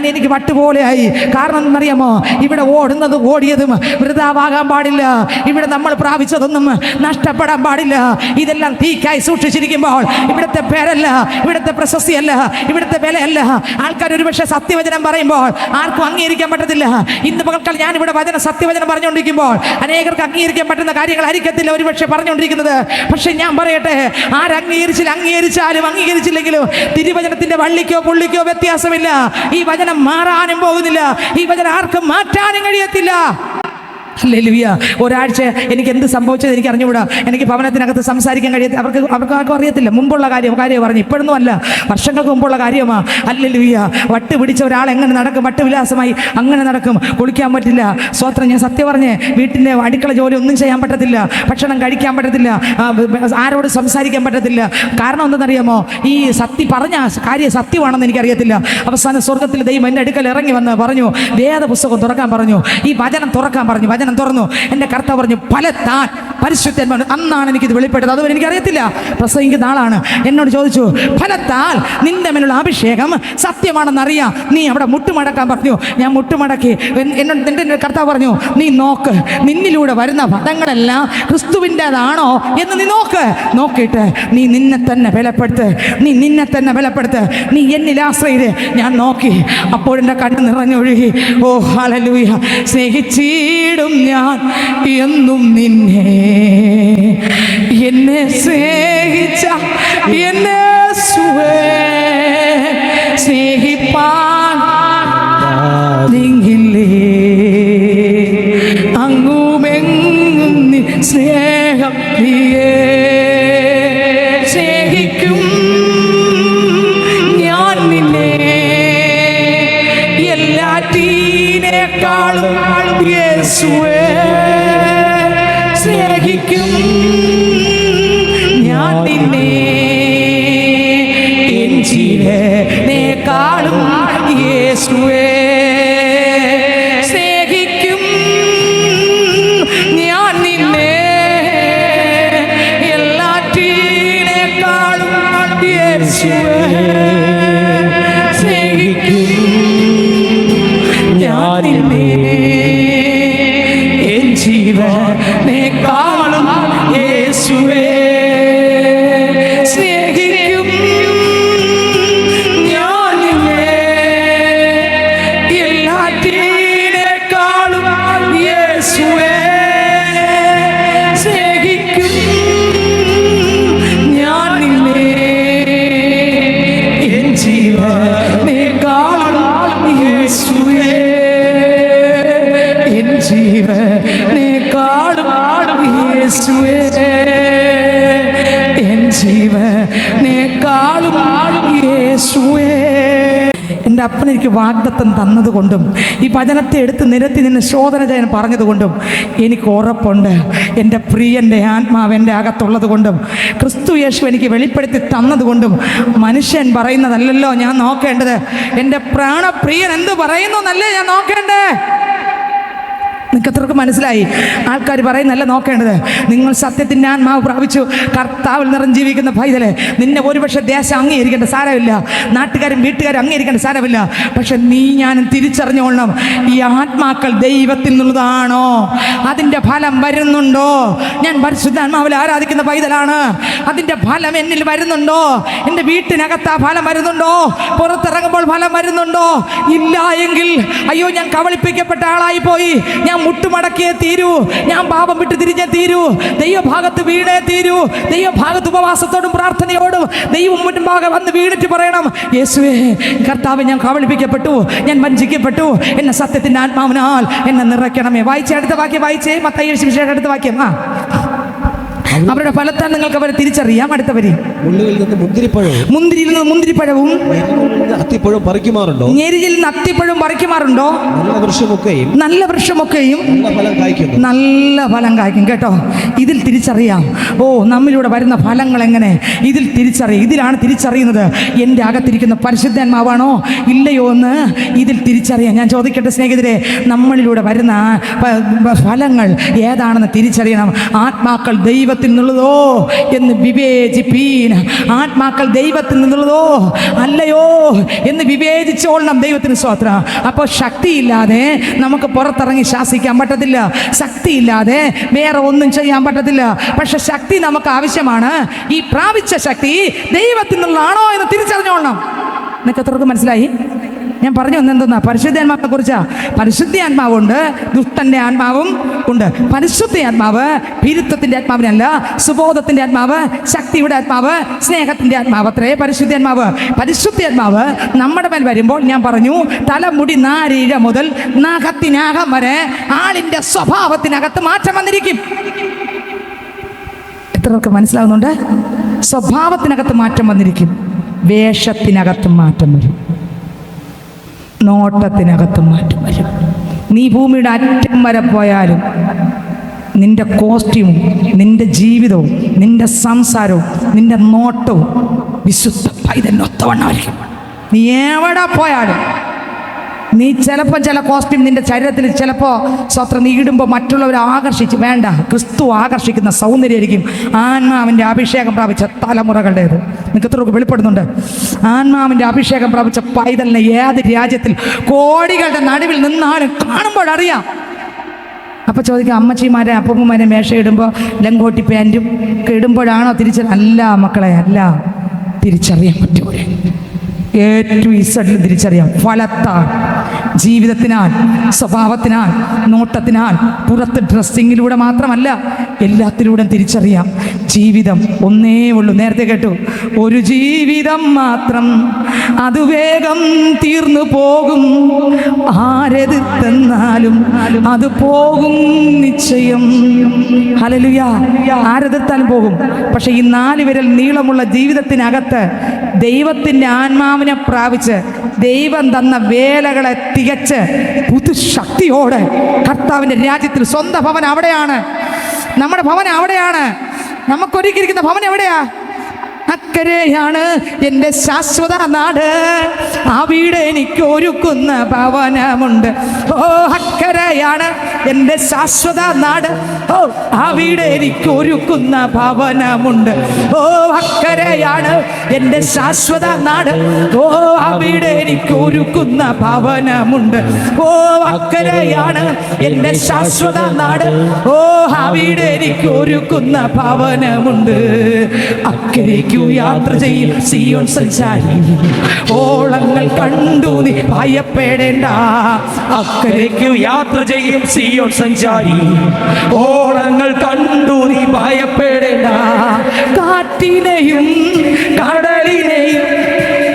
എനിക്ക് വട്ടുപോലെയായി. കാരണം എന്നറിയാമോ? ഇവിടെ ഓടിയതും വൃഥാവാകാൻ പാടില്ല. ഇവിടെ നമ്മൾ പ്രാപിച്ചതൊന്നും നഷ്ടപ്പെടാൻ പാടില്ല. ഇതെല്ലാം തീക്കായി സൂക്ഷിച്ചിരിക്കുമ്പോൾ ഇവിടുത്തെ പേരല്ല, ഇവിടുത്തെ പ്രശസ്തിയല്ല, ഇവിടുത്തെ വിലയല്ല. ആൾക്കാർ ഒരുപക്ഷെ സത്യവചനം പറയുമ്പോൾ ആർക്കും അംഗീകരിക്കാൻ പറ്റത്തില്ല. ഇന്ന് പകൽക്കാലം ഞാനിവിടെ സത്യവചനം പറഞ്ഞുകൊണ്ടിരിക്കുമ്പോൾ അനേകർക്ക് അംഗീകരിക്കാൻ പറ്റുന്ന കാര്യങ്ങളായിരിക്കത്തില്ല ഒരുപക്ഷെ പറഞ്ഞുകൊണ്ടിരിക്കുന്നത്. പക്ഷെ ഞാൻ പറയട്ടെ, അംഗീകരിച്ചാലും അംഗീകരിച്ചില്ലെങ്കിലും തിരുവചനത്തിന്റെ വള്ളിക്കോ പുള്ളിക്കോ വ്യത്യാസമില്ല. ഈ വചനം മാറാനും പോകുന്നില്ല, ഈ വചനം ആർക്കും മാറ്റാനും കഴിയത്തില്ല. ഹല്ലേലൂയ. ഒരാഴ്ച എനിക്ക് എന്ത് സംഭവിച്ചത് എനിക്ക് അറിഞ്ഞുകൂടാ. എനിക്ക് ഭവനത്തിനകത്ത് സംസാരിക്കാൻ കഴിയത്തില്ല. അവർക്ക് ആർക്കും അറിയത്തില്ല. മുമ്പുള്ള കാര്യം പറഞ്ഞു, ഇപ്പോഴൊന്നും അല്ല, വർഷങ്ങൾക്ക് മുമ്പുള്ള കാര്യമാ. ഹല്ലേലൂയ. വട്ട് പിടിച്ച ഒരാൾ എങ്ങനെ നടക്കും? വട്ടുവിലാസമായി അങ്ങനെ നടക്കും. കുളിക്കാൻ പറ്റില്ല. സ്വത്രം, ഞാൻ സത്യം പറഞ്ഞ് വീട്ടിൻ്റെ അടുക്കള ജോലി ഒന്നും ചെയ്യാൻ പറ്റത്തില്ല, ഭക്ഷണം കഴിക്കാൻ പറ്റത്തില്ല, ആരോട് സംസാരിക്കാൻ പറ്റത്തില്ല. കാരണം എന്തെന്നറിയാമോ? ഈ പറഞ്ഞ കാര്യം സത്യമാണെന്ന് എനിക്കറിയത്തില്ല. അവസാനം സ്വർഗത്തിൽ ദൈവം എൻ്റെ അടുക്കൽ ഇറങ്ങി വന്ന് പറഞ്ഞു, വേദപുസ്തകം തുറക്കാൻ പറഞ്ഞു, ഈ വചനം തുറക്കാൻ പറഞ്ഞു. വചനം തുറന്നു. എൻ്റെ കർത്താവ് പറഞ്ഞു, ഫലത്താൽ പരിശുദ്ധന്മാർ. അന്നാണ് എനിക്കിത് വെളിപ്പെട്ടത്. അതുവരെ എനിക്കറിയത്തില്ല. പ്രസംഗിക്കുന്ന ആളാണ്. എന്നോട് ചോദിച്ചു, ഫലത്താൽ നിന്റെ മേലുള്ള അഭിഷേകം സത്യമാണെന്നറിയാം, നീ അവിടെ മുട്ടുമടക്കാൻ പറഞ്ഞു. ഞാൻ മുട്ടുമടക്കി. എന്നോട് എൻ്റെ കർത്താവ് പറഞ്ഞു, നീ നോക്ക്, നിന്നിലൂടെ വരുന്ന പദങ്ങളെല്ലാം ക്രിസ്തുവിൻ്റെതാണോ എന്ന് നീ നോക്കിയിട്ട് നീ നിന്നെ തന്നെ ബലപ്പെടുത്ത്, നീ എന്നിൽ ആശ്രയിര്. ഞാൻ നോക്കി. അപ്പോഴെൻ്റെ കണ്ണ് നിറഞ്ഞൊഴുകി. ഓ ഹല്ലേലൂയ. സ്നേഹിച്ചിടും ഞാൻ എന്നും നിന്നെ, എന്നെ സ്നേഹിച്ച എന്നെ സ്നേഹിപ്പാൻ നീങ്ങില്ലേ, അങ്ങുമെങ്ങും സ്നേഹം നീയേ. സ്നേഹിക്കും ഞാൻ നിന്നെ എല്ലാറ്റിനേക്കാളും യേശുവേ. സ്നേഹിക്കും ഞാൻ നിന്നെ എൻ ജീവനേക്കാളും യേശുവേ. സ്നേഹിക്കും ഞാൻ നിന്നെ എല്ലാറ്റിനേക്കാളും യേശുവേ. സ്നേഹിക്കും ഞാൻ നിന്നെ എൻ ജീവനേക്കാളും യേശുവേ. സ്നേഹിക്കും ഞാൻ നിന്നെ എല്ലാറ്റിനേക്കാളും യേശുവേ. സ്നേഹിക്കും ഞാൻ നിന്നെ എൻ ജീവനേക്കാളും യേശുവേ. എൻ ജീവനേക്കാളും യേശുവേ. എൻ ജീവനേക്കാളും യേശുവേ. എൻ്റെ അപ്പൻ എനിക്ക് വാഗ്ദത്തം തന്നതുകൊണ്ടും ഈ വചനത്തെ എടുത്ത് നിരത്തി നിന്ന് ശോധന ചെയ്യാൻ പറഞ്ഞതുകൊണ്ടും എനിക്ക് ഉറപ്പുണ്ട്, എൻ്റെ പ്രിയൻ്റെ ആത്മാവ് എൻ്റെ അകത്തുള്ളത് കൊണ്ടും ക്രിസ്തു യേശു എനിക്ക് വെളിപ്പെടുത്തി തന്നതുകൊണ്ടും മനുഷ്യൻ പറയുന്നതല്ലല്ലോ ഞാൻ നോക്കേണ്ടത്, എൻ്റെ പ്രാണപ്രിയൻ എന്ത് പറയുന്നു എന്നല്ലേ ഞാൻ നോക്കേണ്ടേ. നിങ്ങൾക്ക് എത്രക്ക് മനസ്സിലായി? ആൾക്കാർ പറയുന്നല്ല നോക്കേണ്ടത്. നിങ്ങൾ സത്യത്തിൻ്റെ ആത്മാവ് പ്രാപിച്ചു കർത്താവിൽ നിറഞ്ഞിരിക്കുന്ന പൈതലെ, നിന്നെ ഒരുപക്ഷെ ദേശം അംഗീകരിക്കേണ്ട സാരമില്ല, നാട്ടുകാരും വീട്ടുകാരും അംഗീകരിക്കേണ്ട സാരമില്ല. പക്ഷെ നീ ഞാനും തിരിച്ചറിഞ്ഞോളണം, ഈ ആത്മാക്കൾ ദൈവത്തിൽ നിന്നുള്ളതാണോ, അതിൻ്റെ ഫലം വരുന്നുണ്ടോ? ഞാൻ പരിശുദ്ധാത്മാവിൽ ആരാധിക്കുന്ന പൈതലാണ്, അതിൻ്റെ ഫലം എന്നിൽ വരുന്നുണ്ടോ? എൻ്റെ വീട്ടിനകത്ത് ആ ഫലം വരുന്നുണ്ടോ? പുറത്തിറങ്ങുമ്പോൾ ഫലം വരുന്നുണ്ടോ? ഇല്ല എങ്കിൽ അയ്യോ ഞാൻ കബളിപ്പിക്കപ്പെട്ട ആളായി പോയി, ഞാൻ മുട്ടുമടക്കിയേ തീരൂ, ഞാൻ പാപം വിട്ട് തിരിഞ്ഞേ തീരൂ, ദൈവഭാഗത്ത് വീണേ തീരൂ. ദൈവഭാഗത്ത് ഉപവാസത്തോടും പ്രാർത്ഥനയോടും ദൈവം മുൻപാകെ വന്ന് വീണിട്ട് പറയണം, യേശുവേ കർത്താവ്, ഞാൻ കബളിപ്പിക്കപ്പെട്ടു, ഞാൻ വഞ്ചിക്കപ്പെട്ടു, എന്നെ സത്യത്തിൻ്റെ ആത്മാവിനാൽ എന്നെ നിറയ്ക്കണമേ. വായിച്ചേ, അടുത്ത വാക്യം വായിച്ചേ, മത്തായി സുവിശേഷം അടുത്ത വാക്യം. അവരുടെ ഫലത്താൽ നിങ്ങൾക്ക് അവരെ തിരിച്ചറിയാം. അടുത്ത വരി, മുന്തിരിയിൽ നിന്ന് മുന്തിരിപ്പഴവും അത്തിപ്പഴം പറിക്കുമാറുണ്ടോ? ഞെരിയിൽ നിന്ന് അത്തിപ്പഴം പറിക്കുമാറുണ്ടോ? നല്ല വൃക്ഷമൊക്കെയും നല്ല ഫലം കായ്ക്കും. കേട്ടോ, ഇതിൽ തിരിച്ചറിയാം. ഓ, നമ്മിലൂടെ വരുന്ന ഫലങ്ങൾ എങ്ങനെ ഇതിൽ തിരിച്ചറിയാം. ഇതിലാണ് തിരിച്ചറിയുന്നത് എൻ്റെ അകത്തിരിക്കുന്ന പരിശുദ്ധാത്മാവാണോ ഇല്ലയോ എന്ന് ഇതിൽ തിരിച്ചറിയാം. ഞാൻ ചോദിക്കട്ടെ സ്നേഹിതരെ, നമ്മളിലൂടെ വരുന്ന ഫലങ്ങൾ ഏതാണെന്ന് തിരിച്ചറിയണം. ആത്മാക്കൾ ദൈവത്തിൽ നിന്നുള്ളതോ എന്ന് വിവേചിപ്പീൻ. ആത്മാക്കൾ ദൈവത്തിൽ നിന്നുള്ളതോ അല്ലയോ എന്ന് വിവേചിച്ചോളണം. ദൈവത്തിന് സ്തോത്രം. അപ്പോൾ ശക്തിയില്ലാതെ നമുക്ക് പുറത്തിറങ്ങി ശാസിക്കാൻ പറ്റത്തില്ല, ശക്തിയില്ലാതെ വേറെ ഒന്നും ചെയ്യാൻ പറ്റത്തില്ല. പക്ഷെ ശക്തി നമുക്ക് ആവശ്യമാണ്. ഈ പ്രാപിച്ച ശക്തി ദൈവത്തിൽ നിന്നുള്ളതാണോ എന്ന് തിരിച്ചറിഞ്ഞോളണം. നിങ്ങൾക്ക് എത്രക്ക് മനസ്സിലായി? ഞാൻ പറഞ്ഞു വന്നെന്തെന്നാ, പരിശുദ്ധാത്മാവിനെ കുറിച്ചാ. പരിശുദ്ധാത്മാവുണ്ട്, ദുഷ്ടന്റെ ആത്മാവും ഉണ്ട്. പരിശുദ്ധാത്മാവ് ഭീരുത്വത്തിന്റെ ആത്മാവിനല്ല, സുബോധത്തിന്റെ ആത്മാവ്, ശക്തിയുടെ ആത്മാവ്, സ്നേഹത്തിന്റെ ആത്മാവ്, അത്രേ പരിശുദ്ധാത്മാവ്. പരിശുദ്ധാത്മാവ് നമ്മുടെ മേൽ വരുമ്പോൾ ഞാൻ പറഞ്ഞു, തലമുടി നാരിഴ മുതൽ നഖത്തിനകം വരെ ആളിന്റെ സ്വഭാവത്തിനകത്ത് മാറ്റം വന്നിരിക്കും. എത്രർക്ക് മനസ്സിലാവുന്നുണ്ട്? സ്വഭാവത്തിനകത്ത് മാറ്റം വന്നിരിക്കും, വേഷത്തിനകത്ത് മാറ്റം വരും, നോട്ടത്തിനകത്ത് മാറ്റം വരും. നീ ഭൂമിയുടെ അറ്റം വരെ പോയാലും നിന്റെ കോസ്റ്റ്യൂമും നിന്റെ ജീവിതവും നിന്റെ സംസാരവും നിന്റെ നോട്ടവും വിശുദ്ധ പൈതലിനൊത്തവണ്ണമായിരിക്കും. നീ എവിടെ പോയാലും നീ ചിലപ്പോൾ ചില കോസ്റ്റ്യൂം നിന്റെ ശരീരത്തിൽ ചിലപ്പോൾ സ്വത്രം നീ ഇടുമ്പോൾ മറ്റുള്ളവരെ ആകർഷിച്ച്, വേണ്ട, ക്രിസ്തു ആകർഷിക്കുന്ന സൗന്ദര്യമായിരിക്കും ആത്മാവിൻ്റെ അഭിഷേകം പ്രാപിച്ച തലമുറകളുടേത്. നിങ്ങൾക്ക് എത്രയൊക്കെ വെളിപ്പെടുന്നുണ്ട്? ആത്മാവിൻ്റെ അഭിഷേകം പ്രാപിച്ച പൈതലിനെ ഏത് രാജ്യത്തിൽ കോടികളുടെ നടുവിൽ നിന്നാലും കാണുമ്പോഴറിയാം. അപ്പോൾ ചോദിക്കാം, അമ്മച്ചിമാരെ അപ്പൂമ്മമാരെ മേശ ഇടുമ്പോൾ ലങ്കോട്ടി പാൻറ്റും ഒക്കെ ഇടുമ്പോഴാണോ അല്ല മക്കളെ, അല്ല. തിരിച്ചറിയാൻ പറ്റുമോ? ഏറ്റവും ഇസഡിൽ തിരിച്ചറിയാം. ഫലത്താൽ, ജീവിതത്തിനാൽ, സ്വഭാവത്തിനാൽ, നോട്ടത്തിനാൽ, പുറത്ത് ഡ്രസ്സിങ്ങിലൂടെ മാത്രമല്ല, എല്ലാത്തിലൂടെ തിരിച്ചറിയാം. ജീവിതം ഒന്നേ ഉള്ളൂ. നേരത്തെ കേട്ടു, ഒരു ജീവിതം മാത്രം, അത് വേഗം തീർന്നു പോകും, ആരെതിർത്താലും അത് പോകും നിശ്ചയം. ഹല്ലേലൂയ. ആരെതിർത്താലും പോകും. പക്ഷെ ഈ 4 വിരൽ നീളമുള്ള ജീവിതത്തിനകത്ത് ദൈവത്തിൻ്റെ ആത്മാവിനെ പ്രാപിച്ച് ദൈവം തന്ന വേലകളെ തികച്ച് പുതുശക്തിയോടെ കർത്താവിൻ്റെ രാജ്യത്തിൽ സ്വന്തം ഭവൻ അവിടെയാണ്. നമ്മുടെ ഭവൻ അവിടെയാണ്. നമുക്കൊരുക്കിയിരിക്കുന്ന ഭവൻ എവിടെയാ? അക്കരെയാണ് എൻ്റെ ശാശ്വത നാട്, അവിടെ എനിക്ക് ഒരുക്കുന്ന ഭവനമുണ്ട്. ഓ, അക്കരെയാണ് എൻ്റെ ശാശ്വത നാട്, ഓ, അവിടെ എനിക്ക് ഒരുക്കുന്ന ഭവനമുണ്ട്. ഓ, അക്കരെയാണ് എൻ്റെ ശാശ്വത നാട്, ഓ, അവിടെ എനിക്ക് ഒരുക്കുന്ന ഭവനമുണ്ട്. ഓ, അക്കരെയാണ് എൻ്റെ ശാശ്വത നാട്, ഓ, അവിടെ എനിക്ക് ഒരുക്കുന്ന ഭവനമുണ്ട്. അക്കരയ്ക്ക് യാത്ര ചെയ്യും സിയോൻ സഞ്ചാരി, ഓളങ്ങൾ കണ്ടു നീ ഭയപ്പെടേണ്ട. അക്കരയ്ക്കു യാത്ര ചെയ്യും സിയോൻ സഞ്ചാരി, ഓളങ്ങൾ കണ്ടു നീ ഭയപ്പെടേണ്ട. കാറ്റിനെയും കടലിനെയും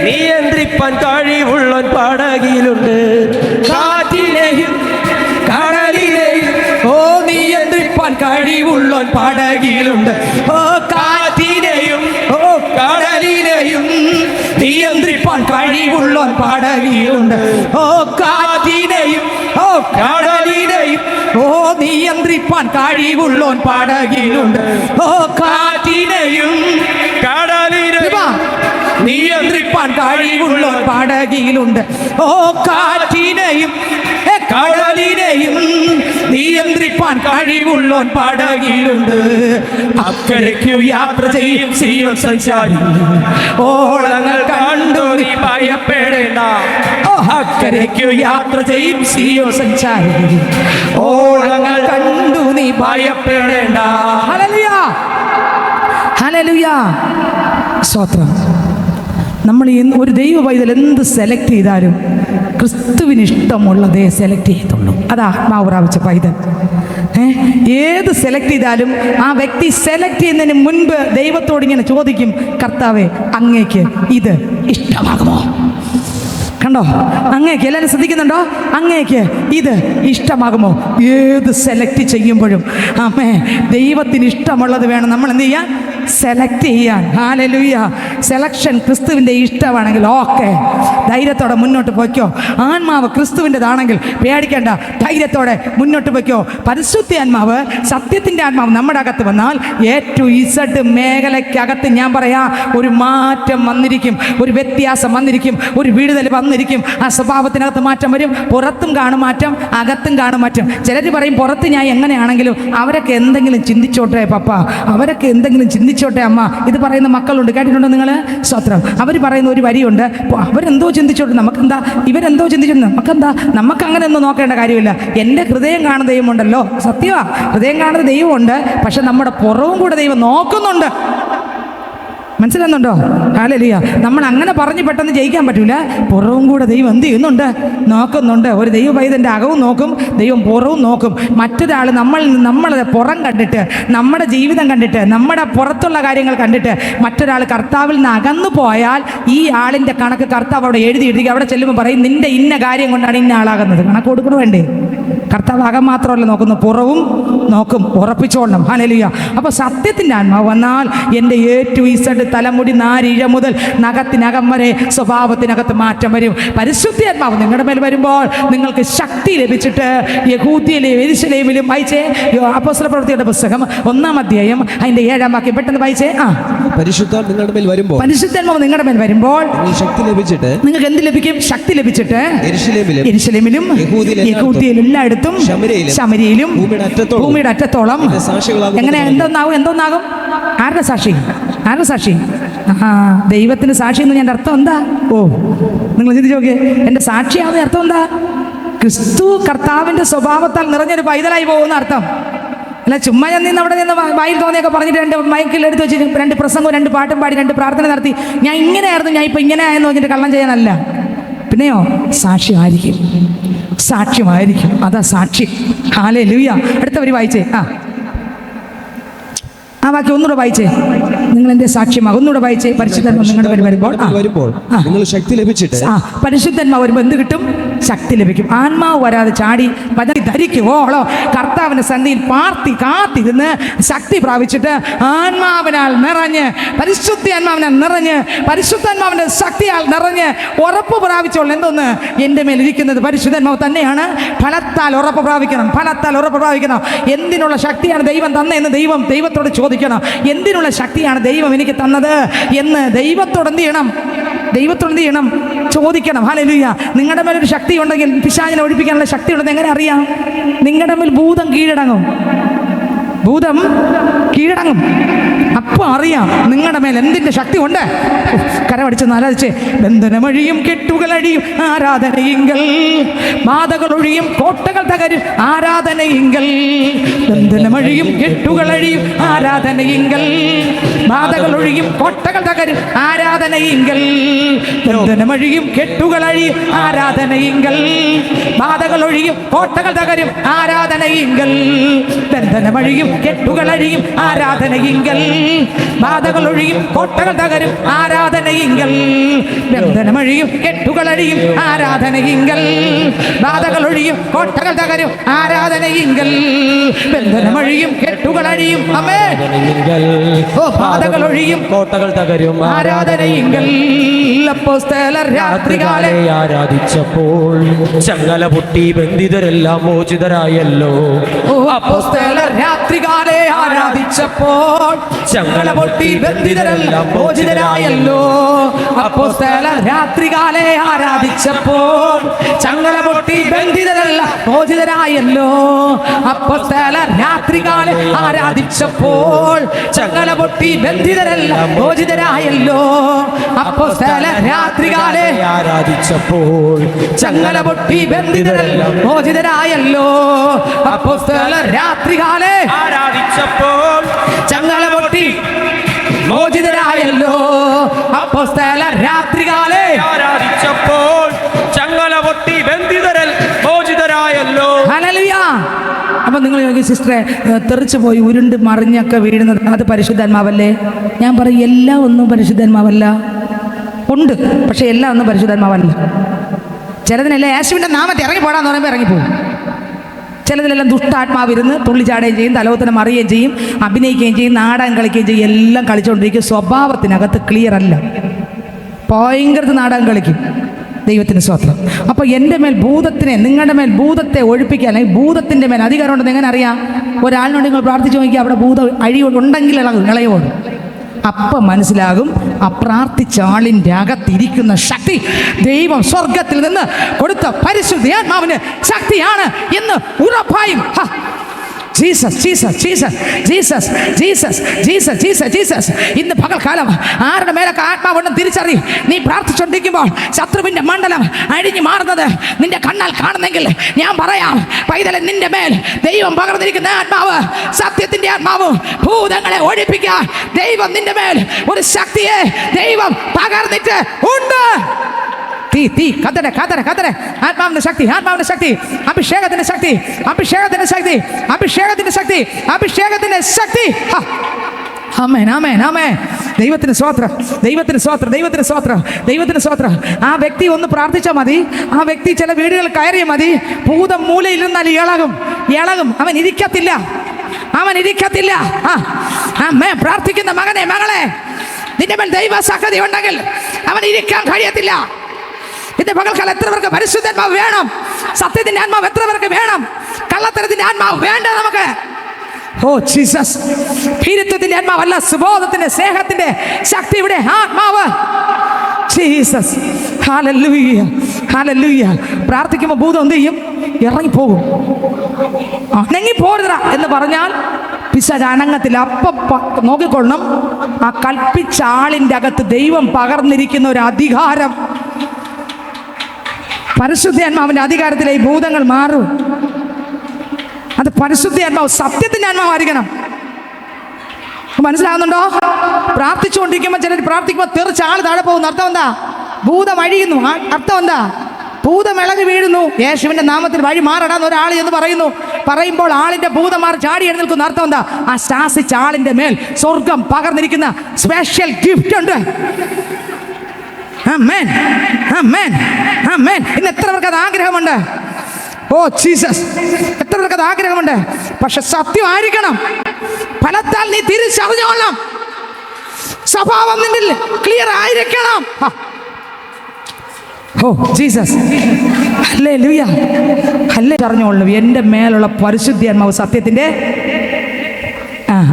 നിയന്ത്രിപ്പാൻ കഴിവുള്ളവൻ പടകിലുണ്ട്. കാറ്റിനെയും കടലിനെയും ഓ നിയന്ത്രിപ്പാൻ കഴിവുള്ളവൻ പടകിലുണ്ട്. ഓ, കാറ്റിനെയും ഓ കടലിനെയും നിയന്ത്രിപ്പാൻ കഴിവുള്ളവൻ പടകിലുണ്ട്. ഓ, കാറ്റിനെയും ഓ കടലിനെയും ഓ നിയന്ത്രിപ്പാൻ കഴിവുള്ളവൻ പടകിലുണ്ട്. ഓ, കാറ്റിനെയും കടലിനെയും നിയന്ത്രിപ്പാൻ കഴിവുള്ളവൻ പടകിലുണ്ട്. ഓ, കാറ്റിനെയും കടലിനെയും നിയന്ത്രിപ്പാൻ കഴിവുള്ളവൻ പടകിലുണ്ട്. അക്കരയ്ക്കു യാത്ര ചെയ്യും സിയോൻ സഞ്ചാരി, ഓളങ്ങൾ കണ്ടു നീ ഭയപ്പെടേണ്ട. അക്കരയ്ക്കു യാത്ര ചെയ്യും സിയോൻ സഞ്ചാരി, ഓളങ്ങൾ കണ്ടു നീ ഭയപ്പെടേണ്ട. ഹല്ലേലൂയ, ഹല്ലേലൂയ, സ്തോത്രം. നമ്മൾ ഒരു ദൈവ പൈതൽ എന്ത് സെലക്ട് ചെയ്താലും ക്രിസ്തുവിന് ഇഷ്ടമുള്ളതേ സെലക്ട് ചെയ്യത്തുള്ളൂ. അത് ആത്മാവ് പ്രാപിച്ച പൈതൽ. ഏത് സെലക്ട് ചെയ്താലും ആ വ്യക്തി സെലക്ട് ചെയ്യുന്നതിന് മുൻപ് ദൈവത്തോട് ഇങ്ങനെ ചോദിക്കും, കർത്താവേ, അങ്ങേക്ക് ഇത് ഇഷ്ടമാകുമോ? കണ്ടോ? അങ്ങേക്ക്, എല്ലാവരും ശ്രദ്ധിക്കുന്നുണ്ടോ? അങ്ങേക്ക് ഇത് ഇഷ്ടമാകുമോ? ഏത് സെലക്ട് ചെയ്യുമ്പോഴും ആമേ, ദൈവത്തിന് ഇഷ്ടമുള്ളത് വേണം നമ്മൾ എന്ത് ചെയ്യാൻ? സെലക്ട് ചെയ്യാൻ. ഹല്ലേലൂയ. സെലക്ഷൻ ക്രിസ്തുവിൻ്റെ ഇഷ്ടമാണെങ്കിൽ ഓക്കെ, ധൈര്യത്തോടെ മുന്നോട്ട് പോയിക്കോ. ആത്മാവ് ക്രിസ്തുവിൻ്റെതാണെങ്കിൽ പേടിക്കേണ്ട, ധൈര്യത്തോടെ മുന്നോട്ട് പോയിക്കോ. പരിശുദ്ധാത്മാവ്, സത്യത്തിൻ്റെ ആത്മാവ് നമ്മുടെ അകത്ത് വന്നാൽ ഏറ്റവും ഇസഡ് മേഖലയ്ക്കകത്ത് ഞാൻ പറയാം, ഒരു മാറ്റം വന്നിരിക്കും, ഒരു വ്യത്യാസം വന്നിരിക്കും, ഒരു വിടുതൽ വന്നിരിക്കും. ആ സ്വഭാവത്തിനകത്ത് മാറ്റം വരും. പുറത്തും കാണും മാറ്റം, അകത്തും കാണും മാറ്റം. ചിലർ പറയും, പുറത്ത് ഞാൻ എങ്ങനെയാണെങ്കിലും അവരൊക്കെ എന്തെങ്കിലും ചിന്തിച്ചോട്ടെ പപ്പ, അവരൊക്കെ എന്തെങ്കിലും ചിന്തിച്ചോട്ടെ അമ്മ. ഇത് പറയുന്ന മക്കളുണ്ട്, കേട്ടിട്ടുണ്ടോ നിങ്ങൾ? സ്വത്രം. അവർ പറയുന്ന ഒരു വരിയുണ്ട്, അവരെന്തോ ചിന്തിച്ചോട്ടെ, നമുക്കെന്താ, ഇവരെന്തോ ചിന്തിച്ചോട്ടെ, നമുക്കെന്താ, നമുക്ക് അങ്ങനെ ഒന്നും നോക്കേണ്ട കാര്യമില്ല. എൻ്റെ ഹൃദയം കാണുന്ന ദൈവമുണ്ടല്ലോ. സത്യമാണ്, ഹൃദയം കാണുന്ന ദൈവമുണ്ട്, പക്ഷെ നമ്മുടെ പുറവും കൂടെ ദൈവം നോക്കുന്നുണ്ട്. മനസ്സിലാകുന്നുണ്ടോ? ഹല്ലേലൂയ. നമ്മൾ അങ്ങനെ പറഞ്ഞ് പെട്ടെന്ന് ജയിക്കാൻ പറ്റൂല. പുറവും കൂടെ ദൈവം എന്ത് ചെയ്യുന്നുണ്ട്? നോക്കുന്നുണ്ട്. ഒരു ദൈവ പൈതൻ്റെ അകവും നോക്കും, ദൈവം പുറവും നോക്കും. മറ്റൊരാൾ നമ്മളെ പുറം കണ്ടിട്ട്, നമ്മുടെ ജീവിതം കണ്ടിട്ട്, നമ്മുടെ പുറത്തുള്ള കാര്യങ്ങൾ കണ്ടിട്ട് മറ്റൊരാൾ കർത്താവിൽ നിന്ന് അകന്നു പോയാൽ ഈ ആളിൻ്റെ കണക്ക് കർത്താവ് അവിടെ എഴുതിയിട്ടിരിക്കും. അവിടെ ചെല്ലുമ്പോൾ പറയും, നിന്റെ ഇന്ന കാര്യം കൊണ്ടാണ് ഇന്ന ആളാകുന്നത്. കണക്ക് കൊടുക്കണം വേണ്ടേ? കർത്താവ് അകം മാത്രമല്ല നോക്കുന്നു, പുറവും നോക്കും. ഉറപ്പിച്ചോളണം. ഹല്ലേലൂയ. അപ്പോൾ സത്യത്തിൻ്റെ ആത്മാവ് വന്നാൽ എൻ്റെ ഏറ്റവും ഇസഡ് തലമുടി നാരിഴ മുതൽ നഖത്തിനകം വരെ സ്വഭാവത്തിനകത്ത് മാറ്റം വരും. പരിശുദ്ധ ആത്മാവ് നിങ്ങളുടെ മേൽ വരുമ്പോൾ നിങ്ങൾക്ക് ശക്തി ലഭിച്ചിട്ട് യഹൂദ്യയിലെ യെരൂശലേമിലും വായിച്ചേ അപ്പോസ്തല പ്രവൃത്തിയുടെ പുസ്തകം 1-ാം അധ്യായം അതിൻ്റെ 7-ാം വാക്യം പെട്ടെന്ന് വായിച്ചേ. പരിശുദ്ധാത്മാവ് നിങ്ങളുടെ മേൽ വരുമ്പോൾ, പരിശുദ്ധാത്മാവ് നിങ്ങളുടെ മേൽ വരുമ്പോൾ ശക്തി ലഭിച്ചിട്ട് നിങ്ങൾക്ക് എന്ത് ലഭിക്കും? ശക്തി ലഭിച്ചിട്ട് യെരൂശലേമിലും യഹൂദ്യയിലും എല്ലായിടത്തും ശമരിയിലും ഭൂമിയുടെ അറ്റത്തോളം എങ്ങനെ എന്തോന്നാകും? ആരുടെ സാക്ഷി? ആരുടെ സാക്ഷി? ദൈവത്തിന് സാക്ഷി എന്ന് ഞാൻ അർത്ഥം എന്താ? നിങ്ങൾ ചിന്തിച്ച് നോക്കിയേ, എൻ്റെ സാക്ഷിയാവുന്ന അർത്ഥം എന്താ? ക്രിസ്തു കർത്താവിൻ്റെ സ്വഭാവത്താൽ നിറഞ്ഞൊരു പൈതലായി പോകുന്ന അർത്ഥം അല്ല. ചുമ്മാ ഞാൻ നിന്ന് അവിടെ നിന്ന് വായിൽ തോന്നിയൊക്കെ പറഞ്ഞിട്ട് 2 മൈക്കിൽ എടുത്ത് വെച്ചിട്ട് 2 പ്രസംഗവും 2 പാട്ടും പാടി 2 പ്രാർത്ഥന നടത്തി ഞാൻ ഇങ്ങനെയായിരുന്നു, ഞാൻ ഇപ്പം ഇങ്ങനെ ആയെന്ന് പറഞ്ഞിട്ട് കള്ളം ചെയ്യാനല്ല. പിന്നെയോ സാക്ഷ്യമായിരിക്കും, സാക്ഷ്യമായിരിക്കും. അതാ സാക്ഷി. ഹല്ലേലൂയ. അടുത്തവർ വായിച്ചേ. ആ വാക്യം ഒന്നുകൂടെ വായിച്ചേ. നിങ്ങൾ എൻ്റെ സാക്ഷ്യമാകും. ഒന്നുകൂടെ വായിച്ചേ. പരിശുദ്ധാത്മാവ് നിങ്ങളുടെ പേര് വരുമ്പോൾ നിങ്ങൾ ശക്തി ലഭിച്ചിട്ട്. പരിശുദ്ധാത്മാവ് വരുമ്പോൾ എന്ത് കിട്ടും? ശക്തി ലഭിക്കും. ആത്മാവ് വരാതെ ചാടി പദവി ധരിക്കുവോളോ കർത്താവിൻ്റെ സന്നിധിയിൽ കാത്തിരുന്ന് ശക്തി പ്രാപിച്ചിട്ട് ആത്മാവിനാൽ നിറഞ്ഞ്, പരിശുദ്ധാത്മാവിനാൽ നിറഞ്ഞ്, പരിശുദ്ധാത്മാവിൻ്റെ ശക്തിയാൽ നിറഞ്ഞ് ഉറപ്പ് പ്രാപിച്ചോളൂ. എന്തോന്ന്? എൻ്റെ മേലിരിക്കുന്നത് പരിശുദ്ധാത്മാവ് തന്നെയാണ്. ഫലത്താൽ ഉറപ്പ് പ്രാപിക്കണം. ഫലത്താൽ ഉറപ്പ് പ്രാപിക്കണം. എന്തിനുള്ള ശക്തിയാണ് ദൈവം തന്നതെന്ന് ദൈവത്തോട് ചോദിക്കണം. എന്തിനുള്ള ശക്തിയാണ് ദൈവം എനിക്ക് തന്നത് എന്ന് ദൈവത്തോട് എന്ത് ചെയ്യണം? ചോദിക്കണം. ഹല്ലേലൂയ. നിങ്ങളുടെ മേലൊരു ശക്തി ഉണ്ടെങ്കിൽ, പിശാചിനെ ഒഴിപ്പിക്കാനുള്ള ശക്തി ഉണ്ടെന്ന് എങ്ങനെ അറിയാം? നിങ്ങളുടെ മേൽ ഭൂതം കീഴടങ്ങും. അപ്പോൾ അറിയാം നിങ്ങളുടെ മേൽ എന്തിൻ്റെ ശക്തി ഉണ്ട്. കരമടിച്ച് ആരാധിച്ച് ബന്ധനമഴിയും കെട്ടുകളഴിയും ആരാധനയിങ്കൽ, ബാധകളൊഴിയും കോട്ടകൾ തകരും ആരാധനയിങ്കൽ. ബന്ധനമഴിയും കെട്ടുകളഴിയും ആരാധനയിങ്കൽ, ബാധകളൊഴിയും കോട്ടകൾ തകരും ആരാധനയിങ്കൽ. ബന്ധനമഴിയും കെട്ടുകളഴിയും ആരാധനയിങ്കൽ, ബാധകളൊഴിയും കോട്ടകൾ തകരും ആരാധനയിങ്കൽ. ബന്ധനമഴിയും കെട്ടുകളഴിയും ആരാധനയിങ്കൽ, ബാധകളൊഴിയും കോട്ടകൾ തകരും ആരാധനയിങ്കൽ. ബന്ധനമഴിയും കെട്ടുകളഴിയും ആരാധനയിങ്കൽ, ബാധകളൊഴിയും കോട്ടകൾ തകരും ആരാധനയിങ്കൽ. ബന്ധനമഴിയും കെട്ടുകളഴിയും ബാധകളൊഴിയും കോട്ടകൾ തകരും ആരാധനയിങ്കൽ. അപ്പോസ്തലർ രാത്രികാലേ ആരാധിച്ചപ്പോൾ ചങ്ങല പൊട്ടി ബന്ധിതരെല്ലാം മോചിതരായല്ലോ. അപ്പോസ്തലർ രാത്രികാലേ ആരാധിച്ചപ്പോൾ ചങ്ങല പൊട്ടി ബന്ധിതരെല്ലാം മോചിതരായല്ലോ. അപ്പോസ്തലർ രാത്രികാലേ ആരാധിച്ചപ്പോൾ ചങ്ങല പൊട്ടി ബന്ധിതരെല്ലാം മോചിതരായല്ലോ. അപ്പോസ്തലർ രാത്രികാലേ ആരാധിച്ചപ്പോൾ ചങ്ങല പൊട്ടി ബന്ധിതരെല്ലാം മോചിതരായല്ലോ. അപ്പോസ്തലർ രാത്രികാലേ ആരാധിച്ചപ്പോൾ ചങ്ങല പൊട്ടി ബന്ധിതരെല്ലാം മോചിതരായല്ലോ. അപ്പോസ്തലർ രാത്രികാലേ ആരാധിച്ചപ്പോൾ ചങ്ങല പൊട്ടി മോചിതരായല്ലോ. അപ്പോസ്തലർ രാത്രികാലേ ആരാധിച്ചപ്പോൾ ചങ്ങല പൊട്ടി ബന്ധിതരിൽ മോചിതരായല്ലോ. ഹല്ലേലൂയ. അപ്പം നിങ്ങൾ ചോദിക്കും, സിസ്റ്ററെ തെറിച്ചു പോയി ഉരുണ്ട് മറിഞ്ഞൊക്കെ വീഴുന്നത് അത് പരിശുദ്ധാത്മാവല്ലേ? ഞാൻ പറയും, എല്ലാം ഒന്നും പരിശുദ്ധാത്മാവല്ല. ഉണ്ട്, പക്ഷെ എല്ലാം ഒന്നും പരിശുദ്ധാത്മാവല്ല. ചിലതിനെല്ലാം യേശുവിൻ്റെ നാമത്തെ ഇറങ്ങിപ്പോടാന്ന് പറയുമ്പോൾ ഇറങ്ങിപ്പോകും. ചിലതിലെല്ലാം ദുഷ്ടാത്മാവിരുന്ന് തുള്ളിച്ചാടുകയും ചെയ്യും, തലവത്തിന് മറിയുകയും ചെയ്യും, അഭിനയിക്കുകയും ചെയ്യും, നാടകം കളിക്കുകയും ചെയ്യും, എല്ലാം കളിച്ചുകൊണ്ടിരിക്കും. സ്വഭാവത്തിനകത്ത് ക്ലിയർ അല്ല, ഭയങ്കര നാടകം കളിക്കും. ദൈവത്തിന് സ്തോത്രം. അപ്പോൾ എൻ്റെ മേൽ ഭൂതത്തിനെ, നിങ്ങളുടെ മേൽ ഭൂതത്തെ ഒഴിപ്പിക്കുക, അല്ലെങ്കിൽ ഭൂതത്തിൻ്റെ മേൽ അധികാരം ഉണ്ടെന്ന് എങ്ങനെ അറിയാം? ഒരാളിനോട് നിങ്ങൾ പ്രാർത്ഥിച്ചു നോക്കിയാൽ അവിടെ ഭൂതം ഉണ്ടെങ്കിൽ ഇളയോടും. അപ്പം മനസ്സിലാകും ആ പ്രാർത്ഥിച്ച ആളിൻ്റെ അകത്തിരിക്കുന്ന ശക്തി ദൈവം സ്വർഗത്തിൽ നിന്ന് കൊടുത്ത പരിശുദ്ധാത്മാവിന് ശക്തിയാണ് എന്ന് ഉറപ്പായും Jesus Jesus Jesus Jesus Jesus Jesus Jesus Jesus. ഇന്ന് പകൽക്കാലം ആരുടെ മേലൊക്കെ ആത്മാവെണ്ണം തിരിച്ചറിയും. നീ പ്രാർത്ഥിച്ചുകൊണ്ടിരിക്കുമ്പോൾ ശത്രുവിൻ്റെ മണ്ഡലം അഴിഞ്ഞു മാറുന്നത് നിന്റെ കണ്ണാൽ കാണുന്നെങ്കിൽ ഞാൻ പറയാം, പൈതലെ, നിന്റെ മേൽ ദൈവം പകർന്നിരിക്കുന്ന ആത്മാവ് സത്യത്തിൻ്റെ ആത്മാവ്, ഭൂതങ്ങളെ ഒഴിപ്പിക്കാൻ ദൈവം നിന്റെ മേൽ ഒരു ശക്തിയെ ദൈവം പകർന്നിട്ട് ഉണ്ട്. തീ തീ കത്തടെ കത്തടെ കത്തടെ. ആത്മാവിന്റെ ശക്തി, ആത്മാവിന്റെ ശക്തി, അഭിഷേകത്തിന്റെ ശക്തി, അഭിഷേകത്തിന്റെ ശക്തി, അഭിഷേകത്തിന്റെ ശക്തി, അഭിഷേകത്തിന്റെ ശക്തി. ആമേൻ ആമേൻ ആമേൻ. ദൈവത്തിന് സ്തോത്രം, ദൈവത്തിന് സ്തോത്രം, ദൈവത്തിന് സ്തോത്രം, ദൈവത്തിന് സ്തോത്രം. ആ വ്യക്തി ഒന്ന് പ്രാർത്ഥിച്ചാൽ മതി. ആ വ്യക്തി ചില വീടുകൾ കയറിയാൽ മതി. ഭൂതം മൂലയിൽ നിന്നാൽ ഇളകും, ഇളകും. അവൻ ഇരിക്കത്തില്ല, അവൻ ഇരിക്കത്തില്ല. ആമേൻ. പ്രാർത്ഥിക്കുന്ന മകനെ, മകളെ, നിന്റെ മേൽ ദൈവ ശക്തി ഉണ്ടെങ്കിൽ അവൻ ഇരിക്കാൻ കഴിയത്തില്ല. ഇതിന്റെ പകൽക്കാലം എത്ര പേർക്ക് പരിശുദ്ധാത്മാവ് വേണം? സത്യത്തിന്റെ ആത്മാവ് എത്ര പേർക്ക് വേണം? കള്ളത്തരത്തിന്റെ ആത്മാവ് വേണ്ട നമുക്ക്. Oh Jesus. ഭീരുത്വത്തിന്റെ ആത്മാവല്ല, സുബോധത്തിന്റെ, സ്നേഹത്തിന്റെ ശക്തി ഇവിടെ ആത്മാവ്. ജീസസ്. Hallelujah, hallelujah. പ്രാർത്ഥിക്കുമ്പോൾ ഭൂതം എന്ത് ചെയ്യും? ഇറങ്ങിപ്പോകും. അനങ്ങിപ്പോരുക എന്ന് പറഞ്ഞാൽ പിശാച് അനങ്ങത്തില്ല. അപ്പം നോക്കിക്കൊള്ളണം, ആ കൽപ്പിച്ച ആളിൻ്റെ അകത്ത് ദൈവം പകർന്നിരിക്കുന്ന ഒരു അധികാരം, പരിശുദ്ധാത്മാവിന്റെ അധികാരത്തിലെ ഈ ഭൂതങ്ങൾ മാറും. അത് പരിശുദ്ധാത്മാവ്, സത്യത്തിന്റെ ആത്മാവായിരിക്കണം. മനസ്സിലാകുന്നുണ്ടോ? പ്രാർത്ഥിച്ചുകൊണ്ടിരിക്കുമ്പോൾ ചിലർ പ്രാർത്ഥിക്കുമ്പോൾ തെറിച്ച് ആൾ താഴെ പോകുന്നു. അർത്ഥം എന്താ? ഭൂതം അഴിയുന്നു. അർത്ഥം എന്താ? ഭൂതം ഇളകി വീഴുന്നു. യേശുവിന്റെ നാമത്തിൽ വഴി മാറടാന്ന് ഒരാൾ എന്ന് പറയുന്നു. പറയുമ്പോൾ ആളിന്റെ ഭൂതം മാറി ചാടി എഴുന്നേൽക്കുന്നു. അർത്ഥം എന്താ? ആ ശാസിച്ച ആളിന്റെ മേൽ സ്വർഗം പകർന്നിരിക്കുന്ന സ്പെഷ്യൽ ഗിഫ്റ്റ് ഉണ്ട്. ആമേൻ, ആമേൻ, ആമേൻ. ഇന്ന് എത്ര പേർക്ക് അത് ആഗ്രഹമുണ്ട്? Oh Jesus. എത്ര പേർക്ക് അത് ആഗ്രഹമുണ്ട്? പക്ഷെ സത്യം ആയിരിക്കണം. ഫലത്താൽ നീ തിരിച്ചറിഞ്ഞോളണം. സ്വഭാവം നിന്നിൽ ക്ലിയർ ആയിരിക്കണം. Oh Jesus. Hallelujah, hallelujah. അറിഞ്ഞോളൂ, എൻ്റെ മേലുള്ള പരിശുദ്ധാത്മാവ് സത്യത്തിൻ്റെ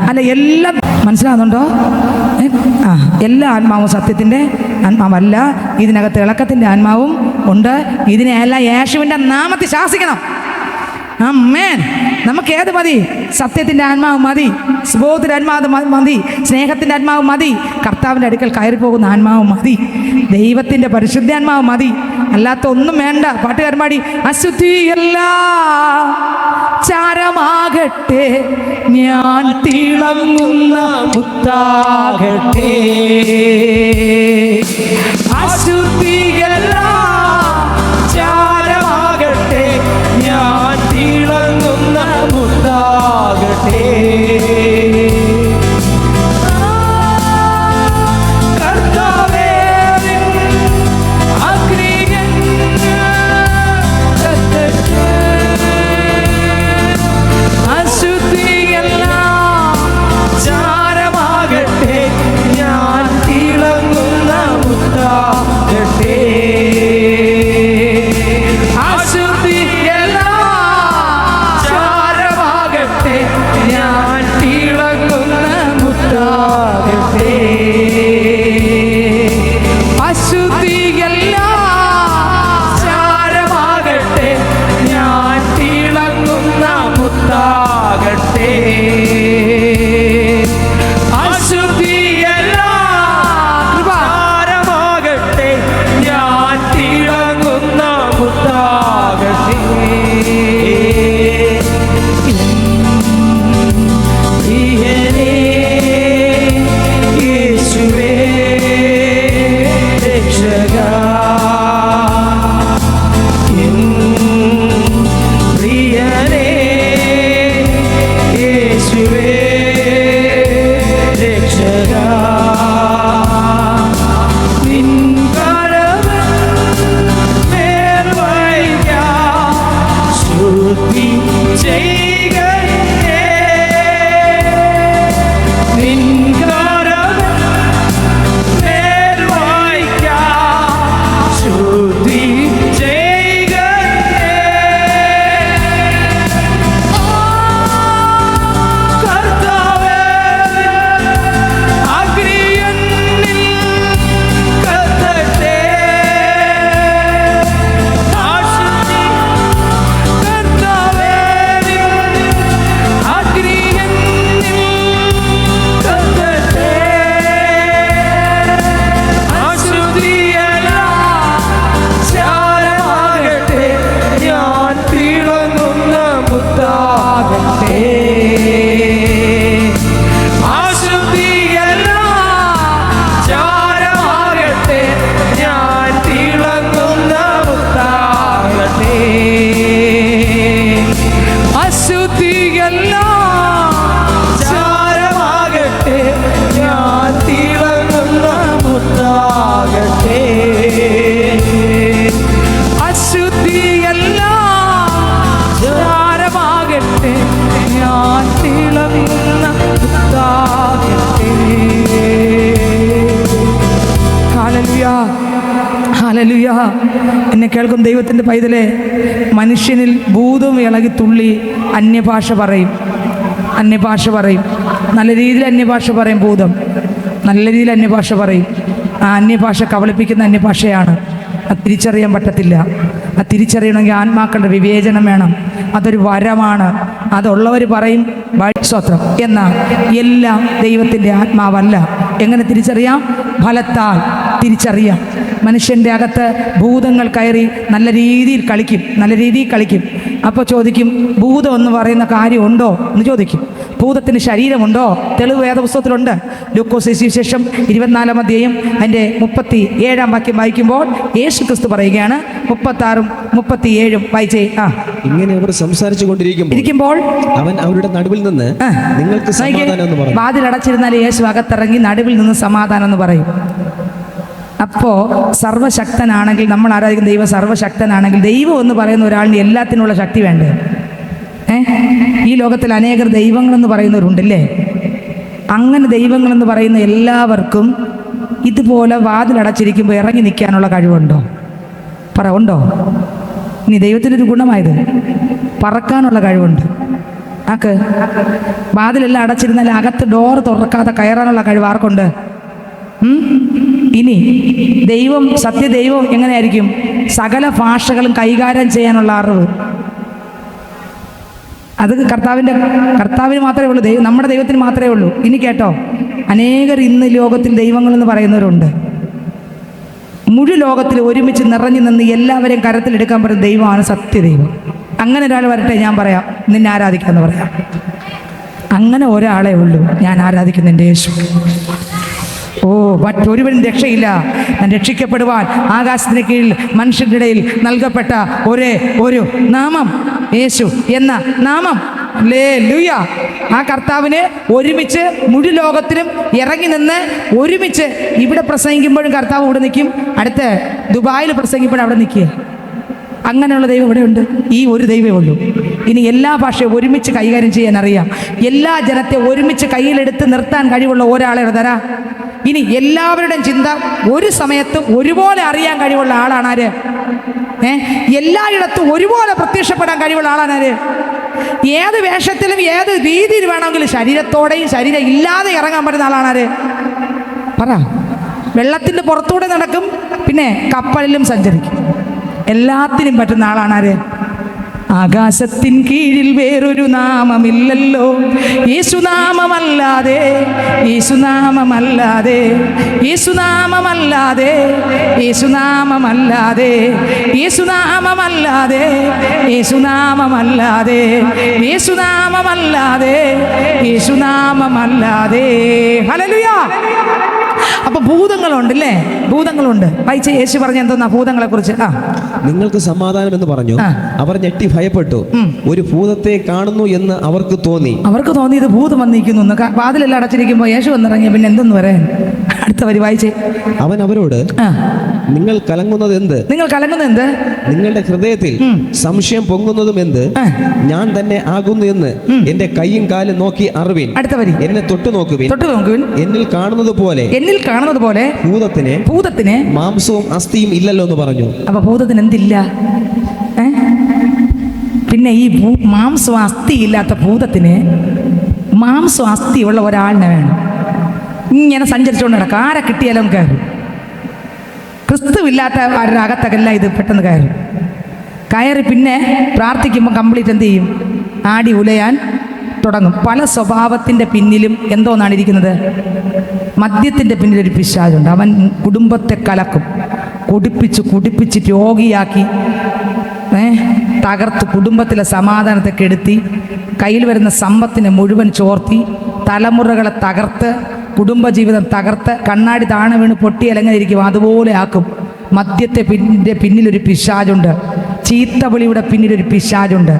അല്ല, എല്ലാം മനസ്സിലാകുന്നുണ്ടോ? എല്ലാ ആത്മാവും സത്യത്തിൻ്റെ ആത്മാവല്ല. ഇതിനകത്ത് ഇളക്കത്തിൻ്റെ ആത്മാവും ഉണ്ട്. ഇതിനെല്ലാം യേശുവിൻ്റെ നാമത്തിൽ ശാസിക്കണം. ആമേൻ. നമുക്ക് ഏത് മതി? സത്യത്തിൻ്റെ ആത്മാവ് മതി, സുബോധത്തിൻ്റെ ആത്മാവ് മതി, സ്നേഹത്തിൻ്റെ ആത്മാവ് മതി, കർത്താവിൻ്റെ അടുക്കൽ കയറി പോകുന്ന ആത്മാവ് മതി, ദൈവത്തിൻ്റെ പരിശുദ്ധാത്മാവ് മതി. അല്ലാത്ത ഒന്നും വേണ്ട. പാട്ടുകാരൻ പാടി, അശുദ്ധിയല്ല ചാരമാകട്ടെ, ഞാൻ തിളങ്ങുന്ന മുത്താകട്ടെ. അശുദ്ധിയല്ല ചാരമാകട്ടെ, ഞാൻ തിളങ്ങുന്ന മുത്താകട്ടെ. ഹല്ലേലൂയ. എന്നെ കേൾക്കും ദൈവത്തിൻ്റെ പൈതലെ, മനുഷ്യനിൽ ഭൂതം ഇളകി തുള്ളി അന്യഭാഷ പറയും. നല്ല രീതിയിൽ അന്യഭാഷ പറയും. ഭൂതം നല്ല രീതിയിൽ അന്യഭാഷ പറയും. ആ അന്യഭാഷ കബളിപ്പിക്കുന്ന അന്യഭാഷയാണ്. അത് തിരിച്ചറിയാൻ പറ്റത്തില്ല. അത് തിരിച്ചറിയണമെങ്കിൽ ആത്മാക്കളുടെ വിവേചനം വേണം. അതൊരു വരമാണ്. അതുള്ളവർ പറയും സ്തോത്രം. എന്നാൽ എല്ലാം ദൈവത്തിൻ്റെ ആത്മാവല്ല. എങ്ങനെ തിരിച്ചറിയാം? ഫലത്താൽ തിരിച്ചറിയാം. മനുഷ്യൻ്റെ അകത്ത് ഭൂതങ്ങൾ കയറി നല്ല രീതിയിൽ കളിക്കും. അപ്പോൾ ചോദിക്കും, ഭൂതം എന്ന് പറയുന്ന കാര്യമുണ്ടോ എന്ന് ചോദിക്കും. ഭൂതത്തിന് ശരീരമുണ്ടോ? തെളിവ് വേദപുസ്തകത്തിലുണ്ട്. ലൂക്കോസ് സുവിശേഷം 24 അധ്യായം അതിൻ്റെ 37 വാക്യം വായിക്കുമ്പോൾ യേശു ക്രിസ്തു പറയുകയാണ്. 36 37 വായിച്ചേ. ഇങ്ങനെ അവർ സംസാരിച്ചു കൊണ്ടിരിക്കുമ്പോൾ അവൻ അവരുടെ നടുവിൽ നിന്ന് നിങ്ങൾക്ക് സമാധാനം എന്ന് പറഞ്ഞു. വാതിലടച്ചിരുന്നാൽ യേശു അകത്തിറങ്ങി നടുവിൽ നിന്ന് സമാധാനം എന്ന് പറയും. അപ്പോൾ സർവശക്തനാണെങ്കിൽ, നമ്മൾ ആരാധിക്കുന്ന ദൈവം സർവശക്തനാണെങ്കിൽ, ദൈവം എന്ന് പറയുന്ന ഒരാളിന് എല്ലാത്തിനുള്ള ശക്തി വേണ്ടേ? ഈ ലോകത്തിൽ അനേകർ ദൈവങ്ങളെന്ന് പറയുന്നവരുണ്ടല്ലേ? അങ്ങനെ ദൈവങ്ങളെന്ന് പറയുന്ന എല്ലാവർക്കും ഇതുപോലെ വാതിലടച്ചിരിക്കുമ്പോൾ ഇറങ്ങി നിൽക്കാനുള്ള കഴിവുണ്ടോ? ഉണ്ടോ? ഇനി ദൈവത്തിനൊരു ഗുണമായത് പറക്കാനുള്ള കഴിവുണ്ട്. വാതിലെല്ലാം അടച്ചിരുന്നാൽ അകത്ത് ഡോറ് തുറക്കാതെ കയറാനുള്ള കഴിവ് ആർക്കുണ്ട്? ഇനി ദൈവം, സത്യദൈവം എങ്ങനെയായിരിക്കും? സകല ഭാഷകളും കൈകാര്യം ചെയ്യാനുള്ള അറിവ്. അത് കർത്താവിന് മാത്രമേ ഉള്ളൂ. നമ്മുടെ ദൈവത്തിന് മാത്രമേ ഉള്ളൂ. ഇനി കേട്ടോ, അനേകർ ഇന്ന് ലോകത്തിൽ ദൈവങ്ങളെന്ന് പറയുന്നവരുണ്ട്. മുഴു ലോകത്തിൽ ഒരുമിച്ച് നിറഞ്ഞു നിന്ന് എല്ലാവരെയും കരത്തിലെടുക്കാൻ പറ്റുന്ന ദൈവമാണ് സത്യദൈവം. അങ്ങനെ ഒരാൾ വരട്ടെ, ഞാൻ പറയാം, നിന്നെ ആരാധിക്കാമെന്ന് പറയാം. അങ്ങനെ ഒരാളെ ഉള്ളൂ, ഞാൻ ആരാധിക്കുന്ന എൻ്റെ യേശു. മറ്റൊരുവനും രക്ഷയില്ല. ഞാൻ രക്ഷിക്കപ്പെടുവാൻ ആകാശത്തിന് കീഴിൽ മനുഷ്യരുടെ ഇടയിൽ നൽകപ്പെട്ട ഒരു നാമം യേശു എന്ന നാമം. ഹല്ലേലൂയ. ആ കർത്താവിന് ഒരുമിച്ച് മുഴു ലോകത്തിലും ഇറങ്ങി നിന്ന് ഒരുമിച്ച് ഇവിടെ പ്രസംഗിക്കുമ്പോഴും കർത്താവ് ഇവിടെ നിൽക്കും, അടുത്ത് ദുബായിൽ പ്രസംഗിക്കുമ്പോഴും അവിടെ നിൽക്കുക. അങ്ങനെയുള്ള ദൈവം ഇവിടെയുണ്ട്. ഈ ഒരു ദൈവമേ ഉള്ളൂ. ഇനി എല്ലാ ഭാഷയും ഒരുമിച്ച് കൈകാര്യം ചെയ്യാൻ അറിയാം. എല്ലാ ജനത്തെ ഒരുമിച്ച് കയ്യിലെടുത്ത് നിർത്താൻ കഴിവുള്ള ഒരാളെ തരാം. ഇനി എല്ലാവരുടെയും ചിന്ത ഒരു സമയത്തും ഒരുപോലെ അറിയാൻ കഴിവുള്ള ആളാണ് ആര്? എല്ലായിടത്തും ഒരുപോലെ പ്രത്യക്ഷപ്പെടാൻ കഴിവുള്ള ആളാണ് ആര്? ഏത് വേഷത്തിലും ഏത് രീതിയിൽ വേണമെങ്കിലും ശരീരത്തോടെയും ശരീരം ഇല്ലാതെ ഇറങ്ങാൻ പറ്റുന്ന ആളാണ് ആര്? പറ. വെള്ളത്തിൻ്റെ പുറത്തൂടെ നടക്കും, പിന്നെ കപ്പലിലും സഞ്ചരിക്കും. എല്ലാത്തിനും പറ്റുന്ന ആളാണ് ആര്? ആകാശത്തിൻ കീഴിൽ വേറൊരു നാമമില്ലല്ലോ, യേശുനാമമല്ലാതെ, യേശുനാമമല്ലാതെ, യേശുനാമമല്ലാതെ, യേശുനാമമല്ലാതെ, യേശുനാമമല്ലാതെ, യേശുനാമമല്ലാതെ, യേശുനാമമല്ലാതെ, യേശുനാമമല്ലാതെ. ഹല്ലേലൂയ. അപ്പൊ ഭൂതങ്ങളുണ്ടല്ലേ? ഭൂതങ്ങളുണ്ട്. വായിച്ച യേശു പറഞ്ഞ എന്തോന്നാ ഭൂതങ്ങളെ കുറിച്ച്? നിങ്ങൾക്ക് സമാധാനം എന്ന് പറഞ്ഞു. അവർ ഞെട്ടി ഭയപ്പെട്ടു. ഒരു ഭൂതത്തെ കാണുന്നു എന്ന് അവർക്ക് തോന്നി. ഇത് ഭൂതം വന്നിരിക്കുന്നു. വാതിലെല്ലാം അടച്ചിരിക്കുമ്പോൾ യേശു വന്നിറങ്ങിയ പിന്നെ എന്തെന്ന് പറയാൻ? അടുത്ത വരി വായിച്ചേ. അവൻ അവരോട്, നിങ്ങൾ കലങ്ങുന്നത് എന്ത്? നിങ്ങളുടെ ഹൃദയത്തിൽ സംശയം പൊങ്ങുന്നതും എന്ത്? ഞാൻ തന്നെ ആകുന്നു എന്ന് എന്റെ കൈയും കാലും നോക്കി അറിവിൻ. അടുത്ത വരി. എന്നെ തൊട്ടു നോക്കുവിൻ. എന്നിൽ കാണുന്നത് പോലെ ഭൂതത്തിന് മാംസവും അസ്ഥിയും ഇല്ലല്ലോ എന്ന് പറഞ്ഞു. അപ്പൊ ഭൂതത്തിന് എന്തില്ല? പിന്നെ ഈ മാംസവും അസ്ഥി ഇല്ലാത്ത ഭൂതത്തിന് മാംസവും അസ്ഥിയുള്ള ഒരാളിനെ വേണം. ഇങ്ങനെ സഞ്ചരിച്ചുകൊണ്ട് നടക്കുക. ആരെ കിട്ടിയാലും കയറും. ക്രിസ്തുവില്ലാത്ത ആരുടെ അകത്തകല്ല ഇത് പെട്ടെന്ന് കയറി പിന്നെ പ്രാർത്ഥിക്കുമ്പോൾ കംപ്ലീറ്റ് എന്ത് ചെയ്യും? ആടി ഉലയാൻ തുടങ്ങും. പല സ്വഭാവത്തിൻ്റെ പിന്നിലും എന്തോന്നാണ് ഇരിക്കുന്നത്? മദ്യത്തിൻ്റെ പിന്നിലൊരു പിശാചുണ്ട്. അവൻ കുടുംബത്തെ കലക്കും. കുടിപ്പിച്ച് രോഗിയാക്കി തകർത്ത് കുടുംബത്തിലെ സമാധാനത്തെ കെടുത്തി കയ്യിൽ വരുന്ന സമ്പത്തിനെ മുഴുവൻ ചോർത്തി തലമുറകളെ തകർത്ത് കുടുംബജീവിതം തകർത്ത് കണ്ണാടി താണ വീണ് പൊട്ടി അലങ്ങായിരിക്കും. അതുപോലെ ആക്കും. മദ്യത്തെ പിന്നിലൊരു പിശാചുണ്ട്. ചീത്തവിളിയുടെ പിന്നിലൊരു പിശാചുണ്ട്.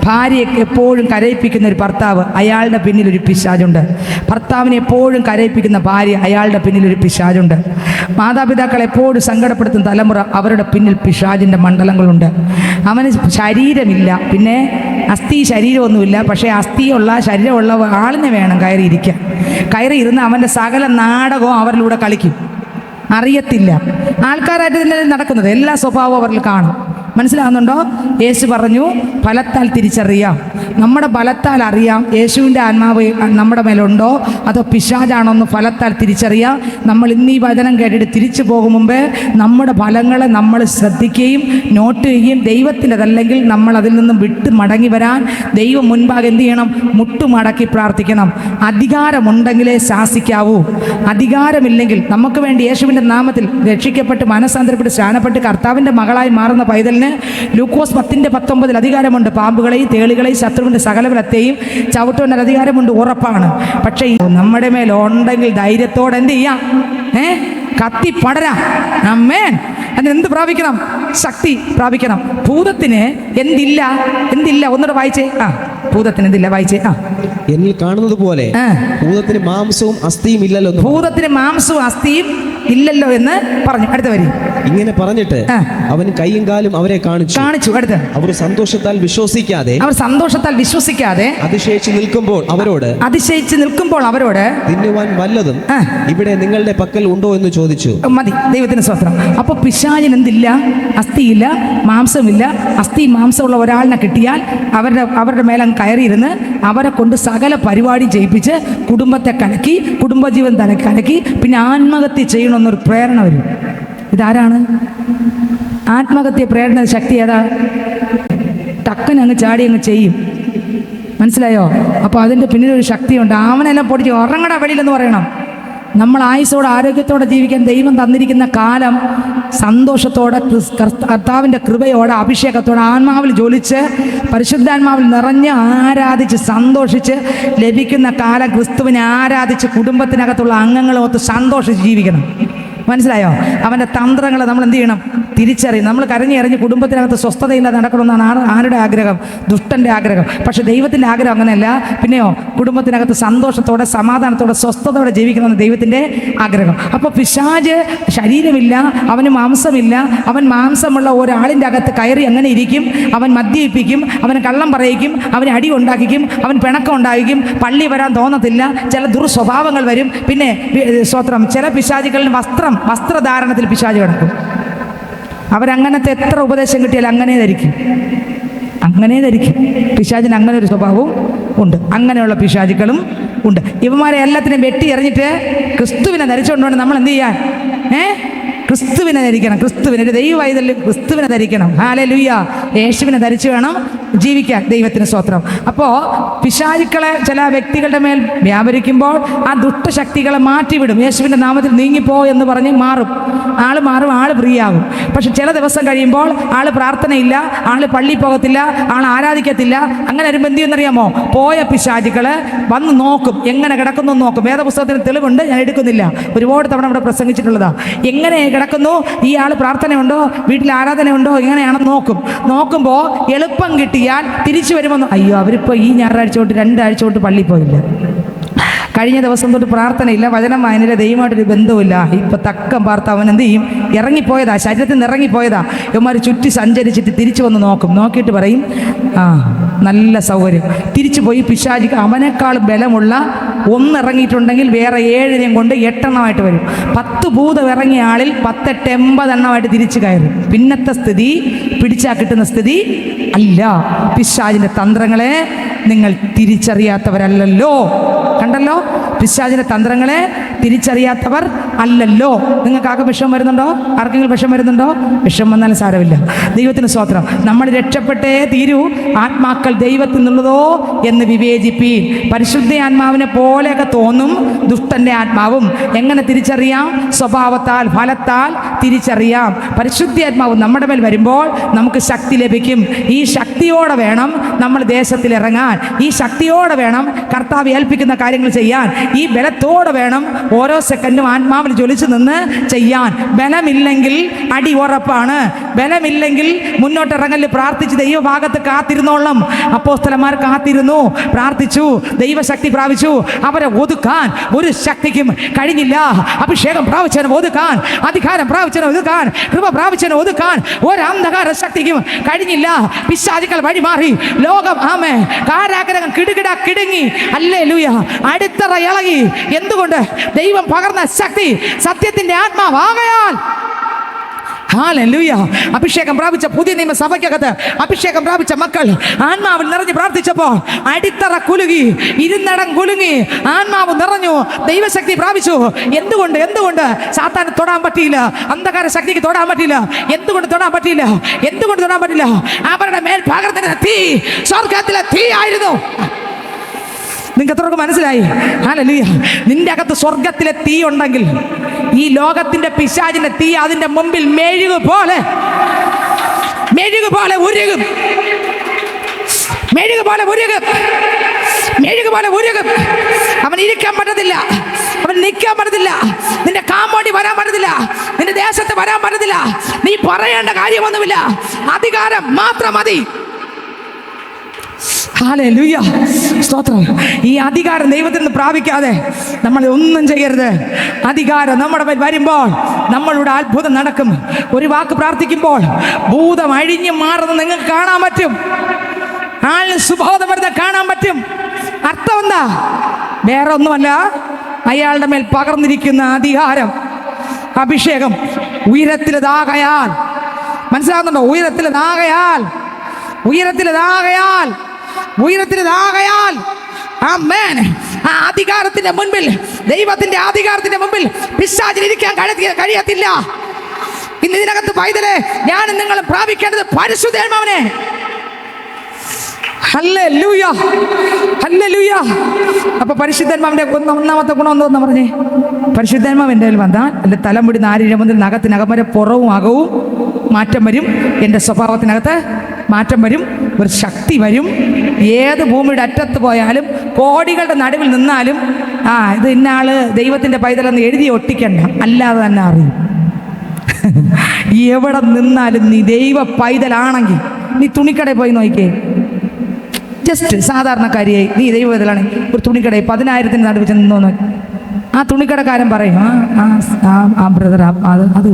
ഭാര്യയെ എപ്പോഴും കരയിപ്പിക്കുന്ന ഒരു ഭർത്താവ്, അയാളുടെ പിന്നിലൊരു പിശാചുണ്ട്. ഭർത്താവിനെ എപ്പോഴും കരയിപ്പിക്കുന്ന ഭാര്യ, അയാളുടെ പിന്നിലൊരു പിശാചുണ്ട്. മാതാപിതാക്കളെ എപ്പോഴും സങ്കടപ്പെടുത്തുന്ന തലമുറ, അവരുടെ പിന്നിൽ പിശാചിൻ്റെ മണ്ഡലങ്ങളുണ്ട്. അവന് ശരീരമില്ല, പിന്നെ അസ്ഥി ശരീരമൊന്നുമില്ല. പക്ഷേ അസ്ഥിയുള്ള ശരീരമുള്ള ആളിനെ വേണം കയറിയിരിക്കാൻ. കയറിയിരുന്ന് അവൻ്റെ സകല നാടകവും അവരിലൂടെ കളിക്കും. അറിയത്തില്ല. ആൾക്കാരായിട്ട് തന്നെ നടക്കുന്നത്, എല്ലാ സ്വഭാവവും അവരിൽ കാണും. മനസ്സിലാകുന്നുണ്ടോ? യേശു പറഞ്ഞു ഫലത്താൽ തിരിച്ചറിയാം. നമ്മുടെ ഫലത്താൽ അറിയാം യേശുവിൻ്റെ ആത്മാവ് നമ്മുടെ മേലുണ്ടോ അതോ പിശാചാണോ എന്ന് ഫലത്താൽ തിരിച്ചറിയാം. നമ്മൾ ഇന്ന് ഈ വചനം കേട്ടിട്ട് തിരിച്ചു പോകും മുമ്പേ നമ്മുടെ ഫലങ്ങളെ നമ്മൾ ശ്രദ്ധിക്കുകയും നോട്ട് ചെയ്യുകയും ദൈവത്തിൻ്റെതല്ലെങ്കിൽ നമ്മൾ അതിൽ നിന്നും വിട്ട് മടങ്ങി വരാൻ ദൈവം മുൻപാകെ എന്ത് ചെയ്യണം? മുട്ടുമടക്കി പ്രാർത്ഥിക്കണം. അധികാരമുണ്ടെങ്കിലേ ശാസിക്കാവൂ. അധികാരമില്ലെങ്കിൽ നമുക്ക് വേണ്ടി യേശുവിൻ്റെ നാമത്തിൽ രക്ഷിക്കപ്പെട്ട് മനസ്സാന്തരപ്പെട്ട് സ്നാനപ്പെട്ട് കർത്താവിൻ്റെ മകളായി മാറുന്ന പൈതലിന് ലൂക്കോസ് 10:19 അധികാരമുണ്ട്. പാമ്പുകളെയും തേളുകളെയും ശത്രുവിൻ്റെ സകലബലത്തെയും ചവിട്ടുവാൻ അധികാരമുണ്ട്, ഉറപ്പാണ്. പക്ഷേ നമ്മുടെ മേൽ ഉണ്ടെങ്കിൽ ധൈര്യത്തോടെ എന്ത് ചെയ്യാം? കത്തി പടരാം. ആമേൻ. അതിനെന്ത് പ്രാപിക്കണം? ശക്തി പ്രാപിക്കണം. ഭൂതത്തിന് എന്തില്ല? ഒന്നുകൂടെ വായിച്ചേ. ഭൂതത്തിന് എന്തില്ല? വായിച്ചേ. എന്നിൽ കാണുന്നത് പോലെ ഭൂതത്തിന് മാംസവും അസ്ഥിയും ഇല്ലല്ലോ. ഭൂതത്തിന് മാംസവും അസ്ഥിയും ഇല്ലല്ലോ എന്ന് പറഞ്ഞു. അടുത്ത വരി. ഇങ്ങനെ പറഞ്ഞിട്ട് അവൻ കൈയും കാലും അവരെ കാണിച്ചു. അടുത്ത് അവർ സന്തോഷത്താൽ വിശ്വസിക്കാതെ അതിശയിച്ച് നിൽക്കുമ്പോൾ അവരോട് തിന്നുവാൻ വല്ലതും ഇവിടെ നിങ്ങളുടെ പക്കൽ ഉണ്ടോ എന്ന് ചോദിച്ചു. മതി. ദൈവത്തിന് സ്തോത്രം. അപ്പൊ പിശാചിന് എന്തില്ല? അസ്ഥിയില്ല, മാംസമില്ല. അസ്ഥി മാംസമുള്ള ഒരാളിനെ കിട്ടിയാൽ അവരുടെ മേലം കയറിയിരുന്ന് അവരെ കൊണ്ട് സകല പരിപാടി ചെയ്യിപ്പിച്ച് കുടുംബത്തെ കലക്കി, കുടുംബജീവൻ കലക്കി, പിന്നെ ആത്മഹത്യ ചെയ്യണമെന്നൊരു പ്രേരണ വരും. ഇതാരാണ്? ആത്മഹത്യ പ്രേരണ ശക്തി ഏതാ? ടക്കനങ്ങ് ചാടി അങ്ങ് ചെയ്യും. മനസ്സിലായോ? അപ്പോൾ അതിൻ്റെ പിന്നിലൊരു ശക്തിയുണ്ട്. അവനെല്ലാം പൊടിച്ച് ഉറങ്ങട വെളിയിലെന്ന് പറയണം. നമ്മൾ ആയുസ്സോടെ ആരോഗ്യത്തോടെ ജീവിക്കാൻ ദൈവം തന്നിരിക്കുന്ന കാലം സന്തോഷത്തോടെ കർത്താവിൻ്റെ കൃപയോടെ അഭിഷേകത്തോടെ ആത്മാവിൽ ജ്വലിച്ച് പരിശുദ്ധാത്മാവിൽ നിറഞ്ഞ് ആരാധിച്ച് സന്തോഷിച്ച് ലഭിക്കുന്ന കാലം ക്രിസ്തുവിനെ ആരാധിച്ച് കുടുംബത്തിനകത്തുള്ള അംഗങ്ങളുമൊത്ത് സന്തോഷിച്ച് ജീവിക്കണം. മനസ്സിലായോ? അവൻ്റെ തന്ത്രങ്ങളെ നമ്മൾ എന്ത് ചെയ്യണം? തിരിച്ചറിയും. നമ്മൾ കരഞ്ഞിറങ്ങി കുടുംബത്തിനകത്ത് സ്വസ്ഥതയില്ലാതെ നടക്കണമെന്നാണ് ആരുടെ ആഗ്രഹം? ദുഷ്ടൻ്റെ ആഗ്രഹം. പക്ഷേ ദൈവത്തിൻ്റെ ആഗ്രഹം അങ്ങനെയല്ല. പിന്നെയോ കുടുംബത്തിനകത്ത് സന്തോഷത്തോടെ സമാധാനത്തോടെ സ്വസ്ഥതയോടെ ജീവിക്കണമെന്ന് ദൈവത്തിൻ്റെ ആഗ്രഹം. അപ്പോൾ പിശാച് ശരീരമില്ല, അവന് മാംസമില്ല. അവൻ മാംസമുള്ള ഒരാളിൻ്റെ അകത്ത് കയറി എങ്ങനെ ഇരിക്കും? അവൻ മദ്യപിക്കും, അവന് കള്ളം പറയിക്കും, അവന് അടി ഉണ്ടാക്കിക്കും, അവൻ പിണക്കം ഉണ്ടാക്കിക്കും, പള്ളി വരാൻ തോന്നത്തില്ല, ചില ദുർസ്വഭാവങ്ങൾ വരും. പിന്നെ സ്വത്രം ചില പിശാചുകളിൽ വസ്ത്രധാരണത്തിൽ പിശാച് കിടക്കും. അവരങ്ങനത്തെ എത്ര ഉപദേശം കിട്ടിയാലും അങ്ങനെ ധരിക്കും. പിശാചിന് അങ്ങനെ ഒരു സ്വഭാവവും ഉണ്ട്. അങ്ങനെയുള്ള പിശാചുക്കളും ഉണ്ട്. ഇവന്മാരെ എല്ലാത്തിനും വെട്ടി എറിഞ്ഞിട്ട് ക്രിസ്തുവിനെ ധരിച്ചുകൊണ്ടുകൊണ്ട് നമ്മൾ എന്ത് ചെയ്യാൻ? ക്രിസ്തുവിനെ ധരിക്കണം. ക്രിസ്തുവിനെ ദൈവവൈതല്യം ക്രിസ്തുവിനെ ധരിക്കണം. ഹല്ലേലൂയ. യേശുവിനെ ധരിച്ചു വേണം ജീവിക്കാൻ. ദൈവത്തിന് സ്തോത്രം. അപ്പോൾ പിശാചുക്കളെ ചില വ്യക്തികളുടെ മേൽ വ്യാപരിക്കുമ്പോൾ ആ ദുഷ്ടശക്തികളെ മാറ്റിവിടും. യേശുവിൻ്റെ നാമത്തിൽ നീങ്ങിപ്പോ എന്ന് പറഞ്ഞ് മാറും. ആൾ ഫ്രീ ആകും. പക്ഷെ ചില ദിവസം കഴിയുമ്പോൾ ആൾ പ്രാർത്ഥനയില്ല, ആൾ പള്ളി പോകത്തില്ല, ആൾ ആരാധിക്കത്തില്ല. അങ്ങനെ ഒരു ബന്ധി എന്നറിയാമോ? പോയ പിശാചുക്കൾ വന്ന് നോക്കും, എങ്ങനെ കിടക്കുന്നു നോക്കും. വേദപുസ്തകത്തിന് തെളിവുണ്ട്, ഞാൻ എടുക്കുന്നില്ല. ഒരുപാട് തവണ ഇവിടെ പ്രസംഗിച്ചിട്ടുള്ളതാ. എങ്ങനെ കിടക്കുന്നു, ഈ ആൾ പ്രാർത്ഥനയുണ്ടോ, വീട്ടിൽ ആരാധനയുണ്ടോ, എങ്ങനെയാണെന്ന് നോക്കുമ്പോൾ എളുപ്പം കിട്ടിയാൽ തിരിച്ചു വരുമ്പോൾ അയ്യോ അവരിപ്പോൾ ഈ ഞായറാഴ്ച തൊട്ട് 2 ആഴ്ച തൊട്ട് പള്ളിയിൽ പോയില്ല, കഴിഞ്ഞ ദിവസം തൊട്ട് പ്രാർത്ഥനയില്ല, വചനം വായനയില്ല, ദൈവമായിട്ടൊരു ബന്ധമില്ല. ഇപ്പം തക്കം പാർത്ത് അവൻ എന്ത് ചെയ്യും? ഇറങ്ങിപ്പോയതാ, ശരീരത്തിൽ നിന്ന് ഇറങ്ങിപ്പോയതാ. ഇവന്മാർ ചുറ്റി സഞ്ചരിച്ചിട്ട് തിരിച്ചു വന്ന് നോക്കിയിട്ട് പറയും നല്ല സൗകര്യം. തിരിച്ചു പോയി പിശാചിക്ക് അവനേക്കാൾ ബലമുള്ള ഒന്നിറങ്ങിയിട്ടുണ്ടെങ്കിൽ വേറെ 7 കൊണ്ട് 8 എണ്ണമായിട്ട് വരും. 10 ഭൂതം ഇറങ്ങിയ ആളിൽ 10, 8, 80 എണ്ണമായിട്ട് തിരിച്ചു കയറും. പിന്നത്തെ സ്ഥിതി പിടിച്ചാൽ കിട്ടുന്ന സ്ഥിതി അല്ല. പിശാചിൻ്റെ തന്ത്രങ്ങളെ നിങ്ങൾ തിരിച്ചറിയാത്തവരല്ലല്ലോ. കണ്ടല്ലോ, പിശാചിൻ്റെ തന്ത്രങ്ങളെ തിരിച്ചറിയാത്തവർ അല്ലല്ലോ. നിങ്ങൾക്ക് ആകെ വിഷം വരുന്നുണ്ടോ? ആർക്കെങ്കിലും വിഷം വരുന്നുണ്ടോ? വിഷം വന്നാലും സാരമില്ല. ദൈവത്തിന് സ്തോത്രം. നമ്മൾ രക്ഷപ്പെട്ടേ തീരൂ. ആത്മാക്കൾ ദൈവത്തിൽ നിന്നുള്ളതോ എന്ന് വിവേചിപ്പീൻ. പരിശുദ്ധ ആത്മാവിനെ പോലെയൊക്കെ തോന്നും ദുഷ്ടൻ്റെ ആത്മാവും. എങ്ങനെ തിരിച്ചറിയാം? സ്വഭാവത്താൽ, ഫലത്താൽ തിരിച്ചറിയാം. പരിശുദ്ധ ആത്മാവ് നമ്മുടെ മേൽ വരുമ്പോൾ നമുക്ക് ശക്തി ലഭിക്കും. ഈ ശക്തിയോടെ വേണം നമ്മൾ ദേശത്തിൽ ഇറങ്ങാൻ. ഈ ശക്തിയോടെ വേണം കർത്താവ് ഏൽപ്പിക്കുന്ന കാര്യങ്ങൾ ചെയ്യാൻ. ഈ ബലത്തോടെ വേണം ഓരോ സെക്കൻഡും ആത്മാവിൽ ജ്വലിച്ച് നിന്ന് ചെയ്യാൻ. ബലമില്ലെങ്കിൽ അടി ഉറപ്പാണ്. ബലമില്ലെങ്കിൽ മുന്നോട്ടിറങ്ങൽ. പ്രാർത്ഥിച്ച് ദൈവഭാഗത്ത് കാത്തിരുന്നോളം. അപ്പോസ്തലന്മാർ കാത്തിരുന്നു, പ്രാർത്ഥിച്ചു, ദൈവശക്തി പ്രാപിച്ചു. അവരെ ഒതുക്കാൻ ഒരു ശക്തിക്കും കഴിഞ്ഞില്ല. അഭിഷേകം പ്രാപിച്ചവനെ ഒതുക്കാൻ, അധികാരം പ്രാപിച്ചവനെ ഒതുക്കാൻ, കൃപ പ്രാപിച്ചവനെ ഒതുക്കാൻ ഒരു അന്ധകാര ശക്തിക്കും കഴിഞ്ഞില്ല. പിശാചുക്കൾ വഴിമാറി. ലോകം ആമേ കാരാഗ്രഹം കിടുകിട കിടുങ്ങി. ഹല്ലേലൂയ. അടിത്തറ ഇളകി. എന്തുകൊണ്ട്? ദൈവം പകർന്ന ശക്തി സത്യത്തിന്റെ ആത്മാവാകയാൽ. ഹല്ലേലൂയ. അഭിഷേകം പ്രാപിച്ച പുതിയ നിയമസഭയ്ക്കകത്ത് അഭിഷേകം പ്രാപിച്ച മക്കൾ ആത്മാവിൽ നിറഞ്ഞ് പ്രാർത്ഥിച്ചപ്പോൾ അടിത്തറ കുലുങ്ങി, ഇരുന്നടം കുലുങ്ങി, ആത്മാവ് നിറഞ്ഞു, ദൈവശക്തി പ്രാപിച്ചു. എന്തുകൊണ്ട് സാത്താന് തൊടാൻ പറ്റിയില്ല? അന്ധകാര ശക്തിക്ക് തൊടാൻ പറ്റിയില്ല. എന്തുകൊണ്ട് തൊടാൻ പറ്റിയില്ല? അവരുടെ മേൽ പകർന്ന തീ സ്വർഗത്തിലെ തീ ആയിരുന്നു. നിങ്ങൾക്ക് എത്രയൊക്കെ മനസ്സിലായി? ഹല്ലേലൂയ. നിന്റെ അകത്ത് സ്വർഗത്തിലെ തീ ഉണ്ടെങ്കിൽ ഈ ലോകത്തിന്റെ പിശാചിന്റെ തീ അതിന്റെ മുമ്പിൽ മെഴുകു പോലെ ഉരുകും. അവൻ ഇരിക്കാൻ പറ്റത്തില്ല, അവൻ നിൽക്കാൻ പറ്റത്തില്ല, നിന്റെ കാമ്പോടി വരാൻ പറ്റത്തില്ല, നിന്റെ ദേശത്ത് വരാൻ പറ്റത്തില്ല. നീ പറയേണ്ട കാര്യമൊന്നുമില്ല, അധികാരം മാത്രം മതി. ഹല്ലേലൂയ. സ്തോത്രം. ഈ അധികാരം ദൈവത്തിൽ നിന്ന് പ്രാപിക്കാതെ നമ്മൾ ഒന്നും ചെയ്യരുത്. അധികാരം നമ്മുടെ മേൽ വരുമ്പോൾ നമ്മളുടെ അത്ഭുതം നടക്കും. ഒരു വാക്ക് പ്രാർത്ഥിക്കുമ്പോൾ ഭൂതം അഴിഞ്ഞു മാറുന്നത് നിങ്ങൾക്ക് കാണാൻ പറ്റും. ആളിന് സുബോധം വരുന്നത് കാണാൻ പറ്റും. അർത്ഥം എന്താ? വേറെ ഒന്നുമല്ല, അയാളുടെ മേൽ പകർന്നിരിക്കുന്ന അധികാരം, അഭിഷേകം ഉയരത്തിലതാകയാൽ. മനസ്സിലാകുന്നുണ്ടോ? ഉയരത്തിലതാകയാൽ. ആമേൻ. ആ അധികാരത്തിന്റെ മുൻപിൽ, ദൈവത്തിന്റെ അധികാരത്തിന്റെ മുൻപിൽ പിശാചിന് ഇരിക്കാൻ കഴിയത്തില്ല. ഇന്ന് ഇതിനകത്ത് പൈതലെ ഞാനും നിങ്ങളും പ്രാപിക്കേണ്ടത് പരിശുദ്ധാത്മാവിനെ. ഹല്ലേലൂയ. അപ്പൊ പരിശുദ്ധാത്മാവിന്റെ ഒന്നാമത്തെ ഗുണം എന്തോന്ന് പറഞ്ഞേ? പരിശുദ്ധാത്മാവ് എൻ്റെ വന്നാൽ എൻ്റെ തലമുടി നാരിഴ മുതൽ നഖത്തിനകം വരെ പുറവും അകവും മാറ്റം വരും. എൻ്റെ സ്വഭാവത്തിനകത്ത് മാറ്റം വരും. ഒരു ശക്തി വരും. ഏത് ഭൂമിയുടെ അറ്റത്ത് പോയാലും, കോടികളുടെ നടുവിൽ നിന്നാലും ഇത് ഇന്നാള് ദൈവത്തിൻ്റെ പൈതലെന്ന് എഴുതി ഒട്ടിക്കണ്ട, അല്ലാതെ തന്നെ അറിയും. എവിടെ നിന്നാലും നീ ദൈവ പൈതലാണെങ്കിൽ, നീ തുണിക്കടയിൽ പോയി നോക്കിക്കേ, ജസ്റ്റ് സാധാരണക്കാരിയായി നീ ദൈവ പൈതലാണെങ്കിൽ ഒരു തുണിക്കടയിൽ 10,000 നടുവിൽ ചെന്ന് നോക്കി, ആ തുണിക്കടക്കാരൻ പറയും ആ ബ്രദർ അത്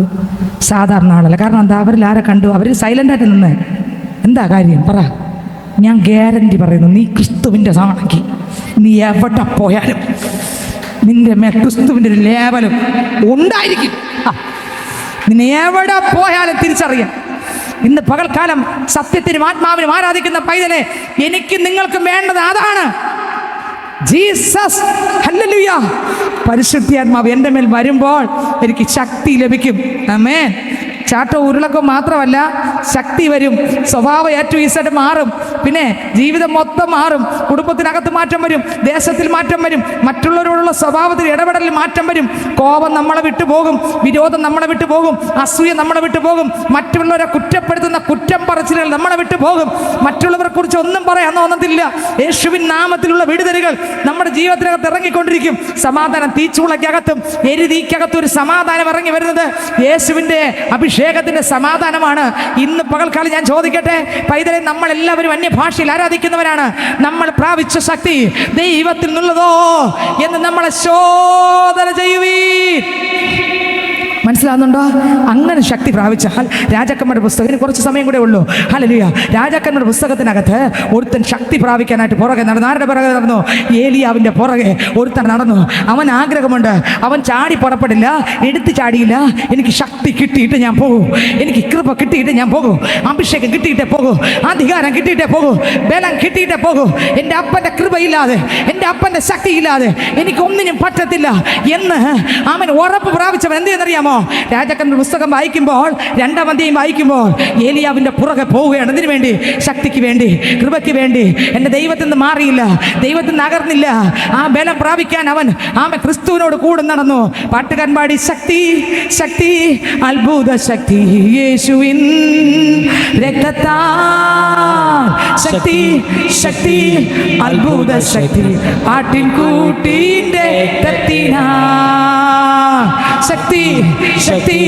സാധാരണ ആളല്ല. കാരണം എന്താ? അവരിൽ ആരെ കണ്ടു? അവർ സൈലൻ്റായിട്ട് നിന്ന്. എന്താ കാര്യം പറ? ഞാൻ ഗ്യാരണ്ടി പറയുന്നു, നീ ക്രിസ്തുവിൻ്റെ സാണെങ്കിൽ നീ എവിടെ പോയാലും നിന്റെ മേ ക്രിസ്തുവിൻ്റെ ഒരു ലേവലും ഉണ്ടായിരിക്കും. നിന്നെ എവിടെ പോയാലും തിരിച്ചറിയാം. ഇന്ന് പകൽക്കാലം സത്യത്തിനും ആത്മാവിനും ആരാധിക്കുന്ന പൈതലെ, എനിക്ക് നിങ്ങൾക്കും വേണ്ടത് അതാണ്. ജീസസ്. ഹല്ലേലൂയ. പരിശുദ്ധാത്മാവ് എൻ്റെ മേൽ വരുമ്പോൾ എനിക്ക് ശക്തി ലഭിക്കും. ആമേൻ. ചാട്ടവും ഉരുളക്കവും മാത്രമല്ല, ശക്തി വരും. സ്വഭാവം A-Z മാറും. പിന്നെ ജീവിതം മൊത്തം മാറും. കുടുംബത്തിനകത്ത് മാറ്റം വരും, ദേശത്തിൽ മാറ്റം വരും, മറ്റുള്ളവരോടുള്ള സ്വഭാവത്തിൽ ഇടപെടലിൽ മാറ്റം വരും. കോപം നമ്മളെ വിട്ടു പോകും, വിരോധം നമ്മളെ വിട്ടു പോകും, അസൂയ നമ്മളെ വിട്ടു പോകും, മറ്റുള്ളവരെ കുറ്റപ്പെടുത്തുന്ന കുറ്റം പറച്ചിലുകൾ നമ്മളെ വിട്ടു പോകും. മറ്റുള്ളവരെ കുറിച്ച് ഒന്നും പറയാൻ തോന്നത്തില്ല. യേശുവിൻ നാമത്തിലുള്ള വിടുതലുകൾ നമ്മുടെ ജീവിതത്തിനകത്ത് ഇറങ്ങിക്കൊണ്ടിരിക്കും. സമാധാനം. തീച്ചൂളയ്ക്കകത്തും എരുതിക്കകത്തും ഒരു സമാധാനം ഇറങ്ങി വരുന്നത് യേശുവിൻ്റെ അഭിഷേകത്തിന്റെ സമാധാനമാണ്. ഇന്ന് പകൽക്കാലം ഞാൻ ചോദിക്കട്ടെ പൈതലെ, നമ്മളെല്ലാവരും അന്യഭാഷയിൽ ആരാധിക്കുന്നവരാണ്. നമ്മൾ പ്രാപിച്ച ശക്തി ദൈവത്തിൽ നിന്നുള്ളതോ എന്ന് നമ്മളെ ശോധന ചെയ്യുവീൻ. മനസ്സിലാകുന്നുണ്ടോ? അങ്ങനെ ശക്തി പ്രാപിച്ചാൽ രാജാക്കന്മാരുടെ പുസ്തകം, കുറച്ച് സമയം കൂടെ ഉള്ളൂ. ഹല്ലേലൂയ. രാജാക്കന്മാരുടെ പുസ്തകത്തിനകത്ത് ഒരുത്തൻ ശക്തി പ്രാപിക്കാനായിട്ട് പുറകെ നടന്നു. ആരുടെ പുറകെ നടന്നു? ഏലിയാവിൻ്റെ പുറകെ ഒരുത്തൻ നടന്നു. അവൻ ആഗ്രഹമുണ്ട്. അവൻ ചാടി പുറപ്പെടില്ല, എടുത്ത് ചാടിയില്ല. എനിക്ക് ശക്തി കിട്ടിയിട്ട് ഞാൻ പോകൂ, എനിക്ക് കൃപ കിട്ടിയിട്ട് ഞാൻ പോകൂ, അഭിഷേകം കിട്ടിയിട്ടേ പോകൂ, അധികാരം കിട്ടിയിട്ടേ പോകൂ, ബലം കിട്ടിയിട്ടേ പോകൂ. എൻ്റെ അപ്പൻ്റെ കൃപയില്ലാതെ, എൻ്റെ അപ്പൻ്റെ ശക്തിയില്ലാതെ എനിക്കൊന്നിനും പറ്റത്തില്ല എന്ന് അവൻ ഉറപ്പ് പ്രാപിച്ചവൻ എന്ത് ചെയ്യുന്നറിയാമോ? രാജാക്കന്മാരുടെ പുസ്തകം വായിക്കുമ്പോൾ, 2-ാം അധ്യായം വായിക്കുമ്പോൾ ഏലിയാവിൻ്റെ പുറകെ പോവുകയാണ്. എന്തിനു വേണ്ടി? ശക്തിക്ക് വേണ്ടി, കൃപയ്ക്ക് വേണ്ടി. എൻ്റെ ദൈവത്തിൽ നിന്ന് മാറിയില്ല, ദൈവത്തിൽ നിന്ന് അകർന്നില്ല. ആ ബലം പ്രാപിക്കാൻ അവൻ ക്രിസ്തുവിനോട് കൂടെ നടന്നു. പാട്ടുകാരൻ പാടി, ശക്തി ശക്തി അത്ഭുത ശക്തി യേശുവിൻ രക്തത്താൽ, ശക്തി ശക്തി അത്ഭുത ശക്തി ആട്ടിൻകൂട്ടിൻ്റെ രക്തത്തിനാ, ശക്തി ശക്തി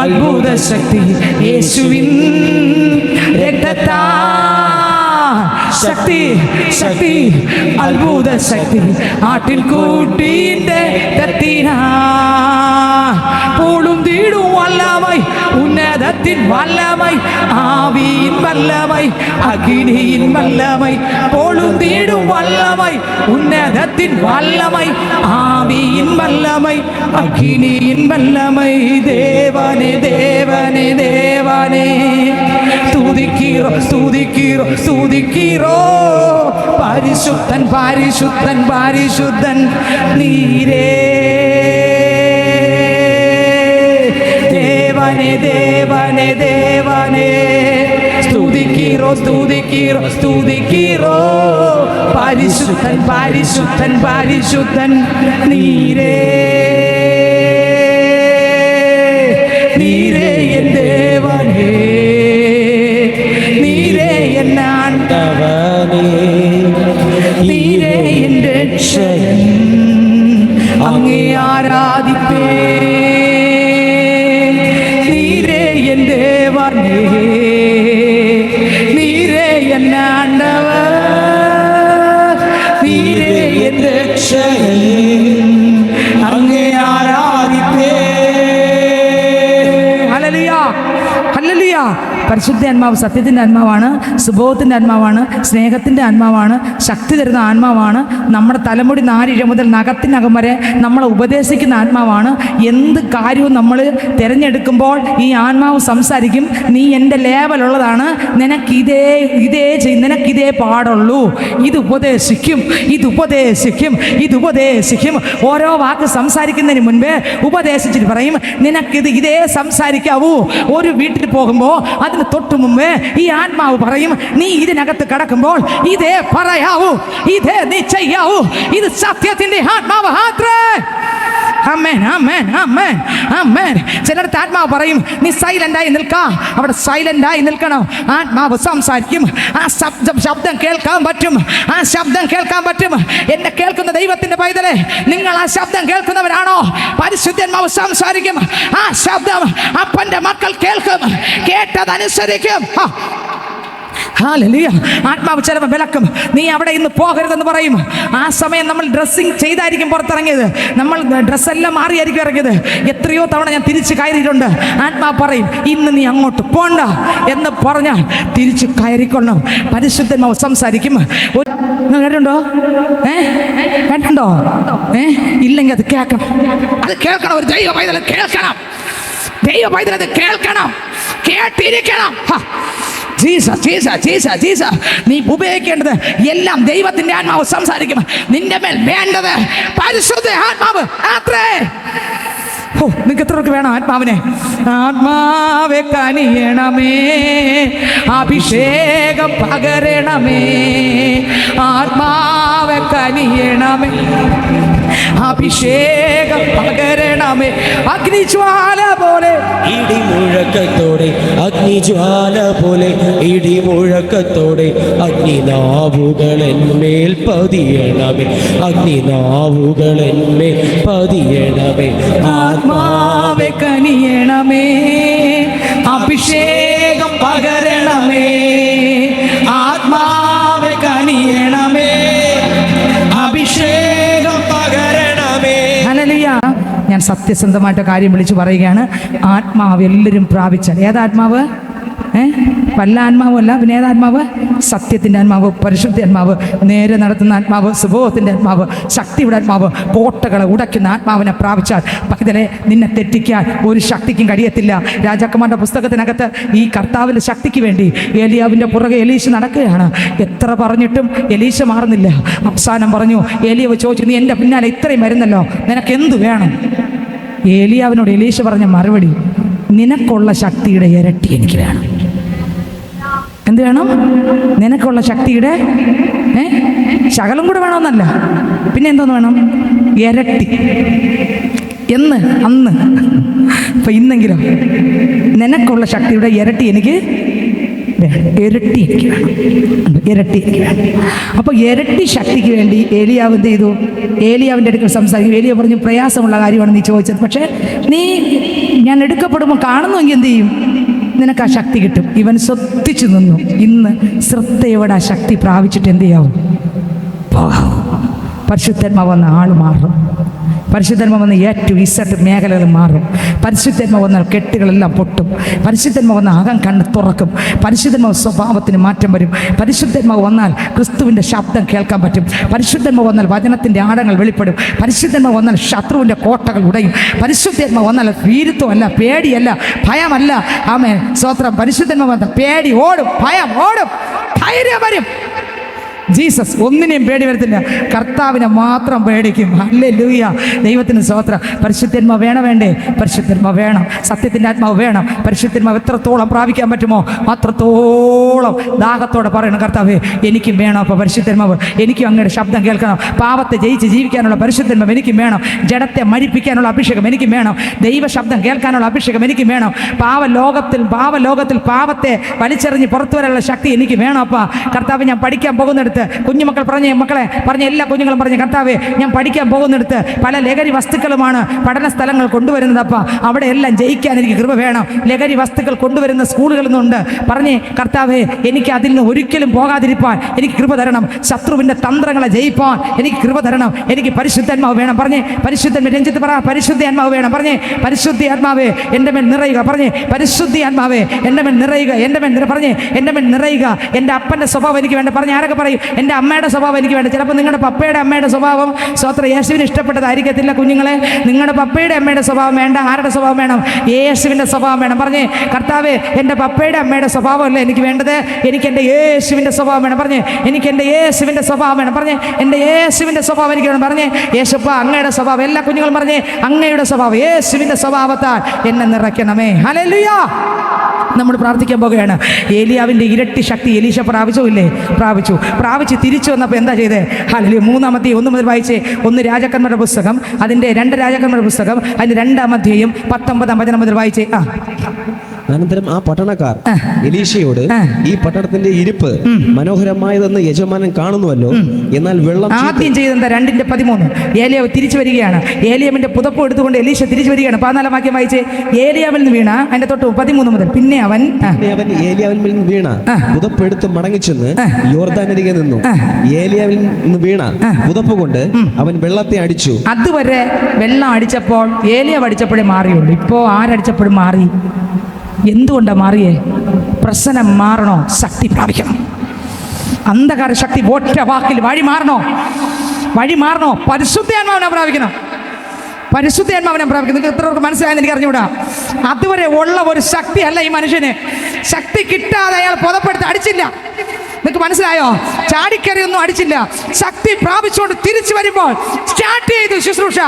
അത്ഭുത ശക്തി യേശുവിൻ രക്തത്താൽ, ശക്തി ശക്തി അത്ഭുത ശക്തി ആട്ടിൻകൂട്ടിൻ്റെ രക്തത്തിനാ, പോളും പൊളുന്തിടും വല്ലമൈ ഉന്നതത്തിൻ വല്ലമൈ ആവിയിൻ വല്ലമൈ അഗ്നിയിൻ വല്ലമൈ പൊളുന്തിടും വല്ലമൈ ഉന്നതത്തിൻ വല്ലമൈ ആവിയിൻ വല്ലമൈ അഗ്നിയിൻ വല്ലമൈ ദേവനെ ദേവനെ ദേവനെ സ്തുതിക്കീറോ സ്തുതിക്കീറോ സ്തുതിക്കീറോ പരിശുദ്ധൻ പരിശുദ്ധൻ പരിശുദ്ധൻ നീരേ ദേവനെ ദേവനെ ദേവനെ സ്തുതിക്കീറോ സ്തുതിക്കീറോ സ്തുതിക്കീറോ പരിശുദ്ധൻ പരിശുദ്ധൻ പരിശുദ്ധൻ നീരേ നീരേ എൻ ദേവനേ നീരേ എൻ ആണ്ടവനേ നീരേ എൻ രക്ഷകൻ അങ്ങേ ആരാധിപ്പേ നീരേ എൻ ദേവനേ നീരേ എൻ ആണ്ടവൻ നീരേ എൻ രക്ഷകൻ അങ്ങേ ആരാധിപ്പേ. Hallelujah hallelujah. പരിശുദ്ധ ആത്മാവ് സത്യത്തിൻ്റെ ആത്മാവാണ്, സുബോധത്തിൻ്റെ ആത്മാവാണ്, സ്നേഹത്തിൻ്റെ ആത്മാവാണ്, ശക്തി തരുന്ന ആത്മാവാണ്, നമ്മുടെ തലമുടി നാരിഴ മുതൽ നഖത്തിനകം വരെ നമ്മളെ ഉപദേശിക്കുന്ന ആത്മാവാണ്. എന്ത് കാര്യവും നമ്മൾ തിരഞ്ഞെടുക്കുമ്പോൾ ഈ ആത്മാവ് സംസാരിക്കും. നീ എൻ്റെ ലേവലുള്ളതാണ്, നിനക്കിതേ നിനക്കിതേ പാടുള്ളൂ, ഇത് ഉപദേശിക്കും ഇത് ഉപദേശിക്കും ഇത് ഉപദേശിക്കും. ഓരോ വാക്ക് സംസാരിക്കുന്നതിന് മുൻപേ ഉപദേശിച്ചിട്ട് പറയും നിനക്കിതേ സംസാരിക്കാവൂ. ഒരു വീട്ടിൽ പോകുമ്പോൾ അതിന് തൊട്ടു മുമ്പേ ഈ ആത്മാവ് പറയും നീ ഇതിനകത്ത് കടക്കുമ്പോൾ ഇതേ പറയാവൂ, ഇതേ നീ ചെയ്യാവൂ. ഇത് സത്യത്തിന്റെ ആത്മാവ്. ആമേൻ ആമേൻ ആമേൻ ആമേൻ. ചിലടത്ത് ആത്മാവ് പറയും നീ സൈലന്റായി നിൽക്കാം, അവിടെ സൈലന്റായി നിൽക്കണം. ആത്മാവ് സംസാരിക്കും. ആ ശബ്ദം കേൾക്കാൻ പറ്റും, ആ ശബ്ദം കേൾക്കാൻ പറ്റും. എന്നെ കേൾക്കുന്ന ദൈവത്തിന്റെ പൈതലേ, നിങ്ങൾ ആ ശബ്ദം കേൾക്കുന്നവരാണോ? പരിശുദ്ധാത്മാവ് സംസാരിക്കും. ആ ശബ്ദം അപ്പന്റെ മക്കൾ കേൾക്കും, കേട്ടതനുസരിക്കും. ഹല്ലേലൂയ. ആത്മാവ് ചിലപ്പോൾ വിലക്കും. നീ അവിടെ ഇന്ന് പോകരുതെന്ന് പറയും. ആ സമയം നമ്മൾ ഡ്രസ്സിങ് ചെയ്തായിരിക്കും പുറത്തിറങ്ങിയത്, നമ്മൾ ഡ്രസ്സെല്ലാം മാറിയായിരിക്കും ഇറങ്ങിയത്. എത്രയോ തവണ ഞാൻ തിരിച്ച് കയറിയിട്ടുണ്ട്. ആത്മാവ് പറയും ഇന്ന് നീ അങ്ങോട്ട് പോണ്ട എന്ന് പറഞ്ഞാൽ തിരിച്ച് കയറിക്കൊള്ളണം. പരിശുദ്ധമാവ് സംസാരിക്കും. കേട്ടുണ്ടോ? കേട്ടുണ്ടോ? ഇല്ലെങ്കിൽ അത് കേൾക്കണം, അത് കേൾക്കണം. ഒരു ദൈവ പൈതൽ കേൾക്കണം, ദൈവ പൈതൽ അത് കേൾക്കണം, കേട്ടിരിക്കണം. Jesus Jesus Jesus Jesus. നീ ഉപയോഗിക്കേണ്ടത് എല്ലാം ദൈവത്തിന്റെ ആത്മാവ് സംസാരിക്കും. നിന്റെ മേൽ വേണ്ടത് പരിശുദ്ധ ആത്മാവ് അത്രേ. നിങ്ങൾക്ക് എത്രയൊക്കെ വേണം ആത്മാവിനെ? ആത്മാവെ കനിയണമേ, അഭിഷേകം പകരണമേ. ആത്മാവെ കനിയണമേ, അഭിഷേകം പകരണമേ. അഗ്നിജ്വാല പോലെ ഇടിമുഴക്കത്തോടെ, അഗ്നിജ്വാല പോലെ ഇടിമുഴക്കത്തോടെ അഗ്നിനാവുകളെന്മേൽ പതിയണമേ, അഗ്നിനാവുകളെന്മേൽ പതിയണമേ. ആത്മാവെ കനിയണമേ, അഭിഷേകം പകരണമേ. ആത്മാവെ കനിയണമേ, അഭിഷേകം പകരണമേ. ഹല്ലേലൂയ. ഞാൻ സത്യസന്ധമായിട്ട് കാര്യം വിളിച്ചു പറയുകയാണ്. ആത്മാവ് എല്ലാവരും പ്രാപിച്ചാൽ, ഏതാത്മാവ്? വല്ല ആത്മാവല്ല, പിന്നെ ഏതാത്മാവ്? സത്യത്തിൻ്റെ ആത്മാവ്, പരിശുദ്ധ ആത്മാവ്, നേരെ നടത്തുന്ന ആത്മാവ്, സുബോധത്തിൻ്റെ ആത്മാവ്, ശക്തിയുടെ ആത്മാവ്, കോട്ടകളെ ഉടയ്ക്കുന്ന ആത്മാവിനെ പ്രാപിച്ചാൽ പൈതലെ നിന്നെ തെറ്റിക്കാൻ ഒരു ശക്തിക്കും കഴിയത്തില്ല. രാജാക്കന്മാരുടെ പുസ്തകത്തിനകത്ത് ഈ കർത്താവിൻ്റെ ശക്തിക്ക് വേണ്ടി ഏലിയാവിൻ്റെ പുറകെ എലീശ നടക്കുകയാണ്. എത്ര പറഞ്ഞിട്ടും എലീശ മാറുന്നില്ല. അവസാനം പറഞ്ഞു, ഏലിയാവ് ചോദിച്ചു നീ എൻ്റെ പിന്നാലെ ഇത്രയും വരുന്നല്ലോ, നിനക്ക് എന്ത് വേണം? ഏലിയാവിനോട് എലീശ പറഞ്ഞ മറുപടി, നിനക്കുള്ള ശക്തിയുടെ ഇരട്ടി എനിക്ക് വേണം. എന്ത് വേണം? നിനക്കുള്ള ശക്തിയുടെ ശകലം കൂടെ വേണമെന്നല്ല, പിന്നെ എന്തോന്ന് വേണം? ഇരട്ടി. എന്ന് അന്ന് ഇപ്പം ഇന്നെങ്കിലോ നിനക്കുള്ള ശക്തിയുടെ ഇരട്ടി എനിക്ക് വേണം, ഇരട്ടി എനിക്ക് വേണം, ഇരട്ടി എനിക്ക് വേണം. അപ്പോൾ ഇരട്ടി ശക്തിക്ക് വേണ്ടി ഏലിയാവ് എന്ത് ചെയ്തു? ഏലിയാവിൻ്റെ അടുക്കൽ സംസാരിക്കും. ഏലിയ പറഞ്ഞു പ്രയാസമുള്ള കാര്യമാണ് നീ ചോദിച്ചത്, പക്ഷേ നീ ഞാൻ എടുക്കപ്പെടുമ്പോൾ കാണുന്നുവെങ്കിൽ എന്ത് ചെയ്യും? നിനക്ക് ആ ശക്തി കിട്ടും. ഇവൻ ശ്രദ്ധിച്ചു നിന്നു. ഇന്ന് ശ്രദ്ധയോടെ ആ ശക്തി പ്രാപിച്ചിട്ട് എന്ത് ചെയ്യാവും? പോകാവും. പരിശുദ്ധാത്മാവ് വന്ന ആൾ മാറും. പരിശുദ്ധാത്മാവ് വന്ന് A-Z മേഖലകൾ മാറും. പരിശുദ്ധാത്മാവ് വന്നാൽ കെട്ടുകളെല്ലാം പൊട്ടും. പരിശുദ്ധാത്മാവ് വന്നാൽ അകം കണ്ണ് തുറക്കും. പരിശുദ്ധാത്മാവ് സ്വഭാവത്തിന് മാറ്റം വരും. പരിശുദ്ധാത്മാവ് വന്നാൽ ക്രിസ്തുവിൻ്റെ ശബ്ദം കേൾക്കാൻ പറ്റും. പരിശുദ്ധാത്മാവ് വന്നാൽ വചനത്തിൻ്റെ ആഴങ്ങൾ വെളിപ്പെടും. പരിശുദ്ധാത്മാവ് വന്നാൽ ശത്രുവിൻ്റെ കോട്ടകൾ ഉടയും. പരിശുദ്ധാത്മാവ് വന്നാൽ ഭീരുത്വമല്ല, പേടിയല്ല, ഭയമല്ല. ആമേൻ, സ്തോത്രം. പരിശുദ്ധാത്മാവ് വന്നാൽ പേടി ഓടും, ഭയം ഓടും, ധൈര്യം വരും. ജീസസ് ഒന്നിനെയും പേടി വരത്തില്ല, കർത്താവിനെ മാത്രം പേടിക്കും. ഹല്ലേലൂയ, ദൈവത്തിന് സ്തോത്രം. പരിശുദ്ധാത്മാവ് വേണ്ടേ? പരിശുദ്ധാത്മാവ് വേണം. സത്യത്തിൻ്റെ ആത്മാവ് വേണം. പരിശുദ്ധാത്മാവ് എത്രത്തോളം പ്രാപിക്കാൻ പറ്റുമോ അത്രത്തോളം ദാഹത്തോടെ പറയണം, കർത്താവേ എനിക്കും വേണം. അപ്പോൾ പരിശുദ്ധാത്മാവ്, എനിക്കും അങ്ങയുടെ ശബ്ദം കേൾക്കണം. പാപത്തെ ജയിച്ച് ജീവിക്കാനുള്ള പരിശുദ്ധാത്മാവ് എനിക്കും വേണം. ജഡത്തെ മരിപ്പിക്കാനുള്ള അഭിഷേകം എനിക്കും വേണം. ദൈവ ശബ്ദം കേൾക്കാനുള്ള അഭിഷേകം എനിക്കും വേണം. പാവലോകത്തിൽ പാപത്തെ വലിച്ചെറിഞ്ഞ് പുറത്തു വരാനുള്ള ശക്തി എനിക്ക് വേണം. അപ്പോൾ കർത്താവ്, ഞാൻ പഠിക്കാൻ പോകുന്നിടത്ത് കുഞ്ഞുമക്കൾ പറഞ്ഞ എല്ലാ കുഞ്ഞുങ്ങളും പറഞ്ഞ്, കർത്താവേ ഞാൻ പഠിക്കാൻ പോകുന്നിടത്ത് പല ലഹരി വസ്തുക്കളുമാണ് പഠന സ്ഥലങ്ങൾ കൊണ്ടുവരുന്നത്. അപ്പം അവിടെ എല്ലാം ജയിക്കാൻ എനിക്ക് കൃപ വേണം. ലഹരി വസ്തുക്കൾ കൊണ്ടുവരുന്ന സ്കൂളുകളിൽ നിന്നുണ്ട്. പറഞ്ഞേ, കർത്താവേ എനിക്ക് അതിൽ നിന്ന് ഒരിക്കലും പോകാതിരിപ്പാൻ എനിക്ക് കൃപ തരണം. ശത്രുവിൻ്റെ തന്ത്രങ്ങളെ ജയിപ്പാൻ എനിക്ക് കൃപ തരണം. എനിക്ക് പരിശുദ്ധാത്മാവ് വേണം. പറഞ്ഞേ, പരിശുദ്ധ രഞ്ജിത്ത് പറ, പരിശുദ്ധ ആത്മാവ് വേണം. പറഞ്ഞേ, പരിശുദ്ധ ആത്മാവേ എൻ്റെ മേൽ നിറയുക. പറഞ്ഞേ, പരിശുദ്ധ ആത്മാവേ എൻ്റെ മേൽ നിറയുക. പറഞ്ഞേ, എൻ്റെ മേൽ നിറയുക. എൻ്റെ അപ്പൻ്റെ സ്വഭാവം എനിക്ക് വേണ്ട. പറഞ്ഞ് ആരൊക്കെ പറയും, എൻ്റെ അമ്മയുടെ സ്വഭാവം എനിക്ക് വേണ്ട. ചിലപ്പോൾ നിങ്ങളുടെ പപ്പയുടെ അമ്മയുടെ സ്വഭാവം സ്തോത്രം യേശുവിന് ഇഷ്ടപ്പെട്ടതായിരിക്കത്തില്ല. കുഞ്ഞുങ്ങളെ, നിങ്ങളുടെ പപ്പയുടെ അമ്മയുടെ സ്വഭാവം വേണ്ട. ആരുടെ സ്വഭാവം വേണം? യേശുവിൻ്റെ സ്വഭാവം വേണം. പറഞ്ഞേ, കർത്താവേ എൻ്റെ പപ്പയുടെ അമ്മയുടെ സ്വഭാവമല്ല എനിക്ക് വേണ്ടത്, എനിക്ക് എൻ്റെ യേശുവിൻ്റെ സ്വഭാവം വേണം. പറഞ്ഞേ, എനിക്ക് എൻ്റെ യേശുവിൻ്റെ സ്വഭാവം വേണം. പറഞ്ഞേ, എൻ്റെ യേശുവിൻ്റെ സ്വഭാവം എനിക്ക് വേണം. പറഞ്ഞേ, യേശുപ്പ അങ്ങയുടെ സ്വഭാവം. എല്ലാ കുഞ്ഞുങ്ങളും പറഞ്ഞേ, അങ്ങയുടെ സ്വഭാവം, യേശുവിൻ്റെ സ്വഭാവത്താൽ എന്നെ നിറയ്ക്കണമേ. ഹല്ലേലൂയ. നമ്മൾ പ്രാർത്ഥിക്കാൻ പോകുകയാണ്. ഏലിയാവിൻ്റെ ഇരട്ടി ശക്തി എലീശ പ്രാപിച്ചു തിരിച്ചു വന്നപ്പോൾ എന്താ ചെയ്തേ? ഹല്ലേലൂയ. 1 മുതൽ വായിച്ചേ. 1 രാജാക്കന്മാരുടെ പുസ്തകം, അതിൻ്റെ 2 രാജാക്കന്മാരുടെ പുസ്തകം, അതിൻ്റെ 2-ാം അധ്യായം 19 മുതൽ വായിച്ചേ. അനന്തരം ആ പട്ടണക്കാർ എലീശയോട്, ഈ പട്ടണത്തിന്റെ ഇരിപ്പ് മനോഹരമായതെന്ന് യജമാനൻ കാണുന്നുവല്ലോ, എന്നാൽ വെള്ളം ആദ്യം ചെയ്തെന്താ? 2:13 ഏലിയാവ് തിരിച്ചു വരികയാണ്. ഏലിയാവിന്റെ പുതപ്പ് എടുത്തുകൊണ്ട് എലീശ തിരിച്ചു വരികയാണ്. 14-ാം വാക്യം വായിച്ചേ. ഏലിയാവിൽ നിന്ന് വീണ, അതിന്റെ തൊട്ട് 13 മുതൽ, പിന്നെ അവൻ ഏലിയാവിൽ നിന്ന് വീണ പുതപ്പ് എടുത്ത് മടങ്ങിച്ചെന്ന് യോർദാനരികെ നിന്നു. ഏലിയാവിൽ നിന്ന് വീണ പുതപ്പ് കൊണ്ട് അവൻ വെള്ളത്തെ അടിച്ചു. അതുവരെ വെള്ളം അടിച്ചപ്പോൾ ഏലിയാവ് അടിച്ചപ്പോഴേ മാറിയുള്ളൂ. ഇപ്പോൾ ആരടിച്ചപ്പോഴും മാറി. എന്തുകൊണ്ടാണ് മാറിയേ? പ്രശ്നം മാറണോ? ശക്തി പ്രാപിക്കണം. അന്ധകാര ശക്തി ഒറ്റ വാക്കിൽ വഴി മാറണോ? പരിശുദ്ധാത്മാവിനെ പ്രാപിക്കണം. നിങ്ങൾക്ക് എത്രവർക്ക് മനസ്സിലായെന്ന് എനിക്ക് അറിഞ്ഞുകൂടാ. അതുവരെ ഉള്ള ഒരു ശക്തി അല്ല ഈ മനുഷ്യന്. ശക്തി കിട്ടാതെ അയാൾ പുതപ്പെടുത്ത് അടിച്ചില്ല. നിങ്ങൾക്ക് മനസ്സിലായോ? ചാടിക്കറിയൊന്നും അടിച്ചില്ല. ശക്തി പ്രാപിച്ചുകൊണ്ട് തിരിച്ചു വരുമ്പോൾ സ്റ്റാർട്ട് ചെയ്തു ശുശ്രൂഷ.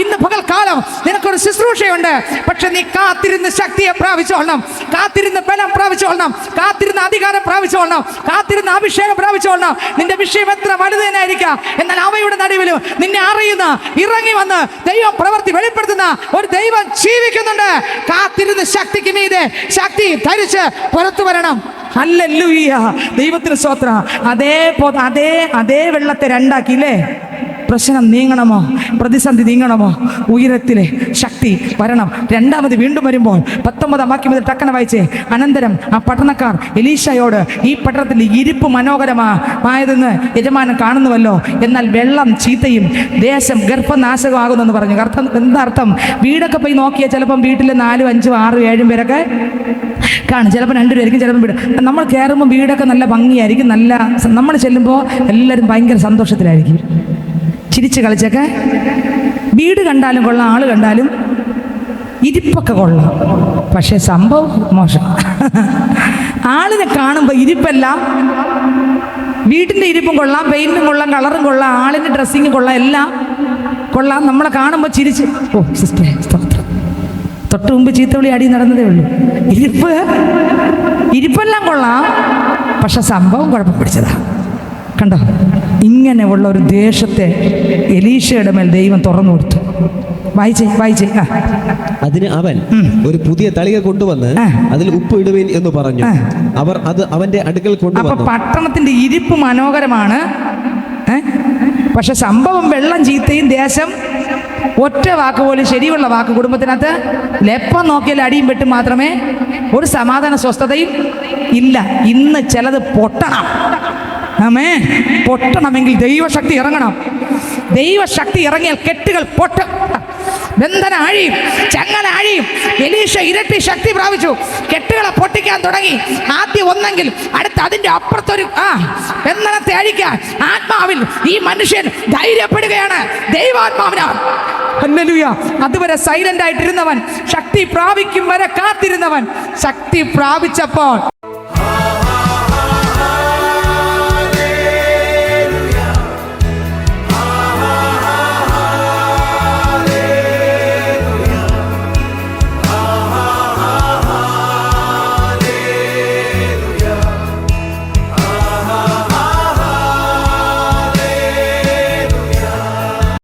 ഇന്ന് പകൽക്കാലം നിനക്കൊരു ശുശ്രൂഷയുണ്ട്. പക്ഷെ നീ കാത്തിരുന്ന് ശക്തിയെ പ്രാപിച്ചോളണം, കാത്തിരുന്ന് ബലം പ്രാപിച്ചോളണം, കാത്തിരുന്ന് അധികാരം പ്രാപിച്ചോളണം, കാത്തിരുന്ന് അഭിഷേകം പ്രാപിച്ചോളണം. നിന്റെ വിഷയം എത്ര വലുതേനായിരിക്കാം, എന്നാൽ അവയുടെ നടുവിലും നിന്നെ അറിയുന്ന, ഇറങ്ങി വന്ന് ദൈവം പ്രവൃത്തി വെളിപ്പെടുത്തുന്ന ഒരു ദൈവം ജീവിക്കുന്നുണ്ട്. കാത്തിരുന്ന് ശക്തിക്ക് മീതെ ശക്തി ധരിച്ച് പുറത്തു വരണം. ഹല്ലേലൂയ, ദൈവത്തിന് സ്തോത്രം. അതേ വെള്ളത്തെ രണ്ടാക്കിയില്ലേ? പ്രശ്നം നീങ്ങണമോ? പ്രതിസന്ധി നീങ്ങണമോ? ഉയരത്തിലെ ശക്തി വരണം. രണ്ടാമത് വീണ്ടും വരുമ്പോൾ 19-ാം വാക്യം മുതൽ ടക്കന വായിച്ചേ. അനന്തരം ആ പട്ടണക്കാർ എലീശയോട്, ഈ പട്ടണത്തിൽ ഇരിപ്പ് മനോഹരമായതെന്ന് യജമാനൻ കാണുന്നുവല്ലോ, എന്നാൽ വെള്ളം ചീത്തയും ദേശം ഗർഭനാശകമാകുന്നെന്ന് പറഞ്ഞു. എന്താ അർത്ഥം? വീടൊക്കെ പോയി നോക്കിയാൽ ചിലപ്പം വീട്ടിൽ 4, 5, 6, 7 പേരൊക്കെ കാണും. ചിലപ്പോൾ 2 പേരായിരിക്കും, ചിലപ്പോൾ വീട്. നമ്മൾ കയറുമ്പോൾ വീടൊക്കെ നല്ല ഭംഗിയായിരിക്കും. നമ്മൾ ചെല്ലുമ്പോൾ എല്ലാവരും ഭയങ്കര സന്തോഷത്തിലായിരിക്കും, ചിരിച്ച് കളിച്ചൊക്കെ. വീട് കണ്ടാലും കൊള്ളാം, ആള് കണ്ടാലും, ഇരിപ്പൊക്കെ കൊള്ളാം, പക്ഷെ സംഭവം മോശം. ആളിനെ കാണുമ്പോൾ ഇരിപ്പെല്ലാം, വീട്ടിൻ്റെ ഇരിപ്പും കൊള്ളാം, പെയിൻറ്റും കൊള്ളാം, കളറും കൊള്ളാം, ആളിൻ്റെ ഡ്രസ്സിങ്ങും കൊള്ളാം, എല്ലാം കൊള്ളാം. നമ്മളെ കാണുമ്പോൾ ചിരിച്ച്, ഓ സിസ്റ്ററെ സ്തോത്രം, തൊട്ട് മുമ്പ് ചീത്തവിളി അടി നടന്നതേ ഉള്ളൂ. ഇരിപ്പെല്ലാം കൊള്ളാം, പക്ഷെ സംഭവം കുഴപ്പം പിടിച്ചതാ. കണ്ടോ? ഇങ്ങനെയുള്ള ഒരു ദേശത്തെ എലീശയുടെ മേൽ ദൈവം തുറന്നു കൊടുത്തു. വായിച്ചേ. അതിന് അവൻ ഒരു പുതിയ തളിക കൊണ്ടുവന്ന് അതിൽ ഉപ്പ് ഇടുവിൻ എന്ന് പറഞ്ഞു. അവർ അത് അവന്റെ അടുക്കൽ കൊണ്ടുവന്നു. അപ്പൊ പട്ടണത്തിന്റെ ഇരിപ്പ് മനോഹരമാണ്, പക്ഷെ സംഭവം വെള്ളം ചീത്തയും ദേശം ഒറ്റ വാക്ക് പോലും ശരിയുള്ള വാക്ക് കുടുംബത്തിനകത്ത് ലെപ്പം നോക്കിയാൽ അടിയും വെട്ടും മാത്രമേ, ഒരു സമാധാന സ്വസ്ഥതയും ഇല്ല. ഇന്ന് ചിലത് പൊട്ടണം. പൊട്ടണമെങ്കിൽ ദൈവശക്തി ഇറങ്ങണം. ദൈവശക്തി ഇറങ്ങിയാൽ കെട്ടുകൾ പൊട്ടും, ബന്ധന അഴിയും, ചങ്ങല അഴിയും. എലീശ ഇരട്ടി ശക്തി പ്രാപിച്ചു, കെട്ടുകളെ പൊട്ടിക്കാൻ തുടങ്ങി. ആദ്യം ഒന്നെങ്കിൽ അടുത്ത് അതിൻ്റെ അപ്പുറത്തൊരു ബന്ധനത്തെ അഴിക്കാൻ ആത്മാവിൽ ഈ മനുഷ്യൻ ധൈര്യപ്പെടുകയാണ്. ദൈവാത്മാവിനാൽ ഹല്ലേലൂയ. അതുവരെ സൈലന്റ് ആയിട്ടിരുന്നവൻ, ശക്തി പ്രാപിക്കും വരെ കാത്തിരുന്നവൻ, ശക്തി പ്രാപിച്ചപ്പോൾ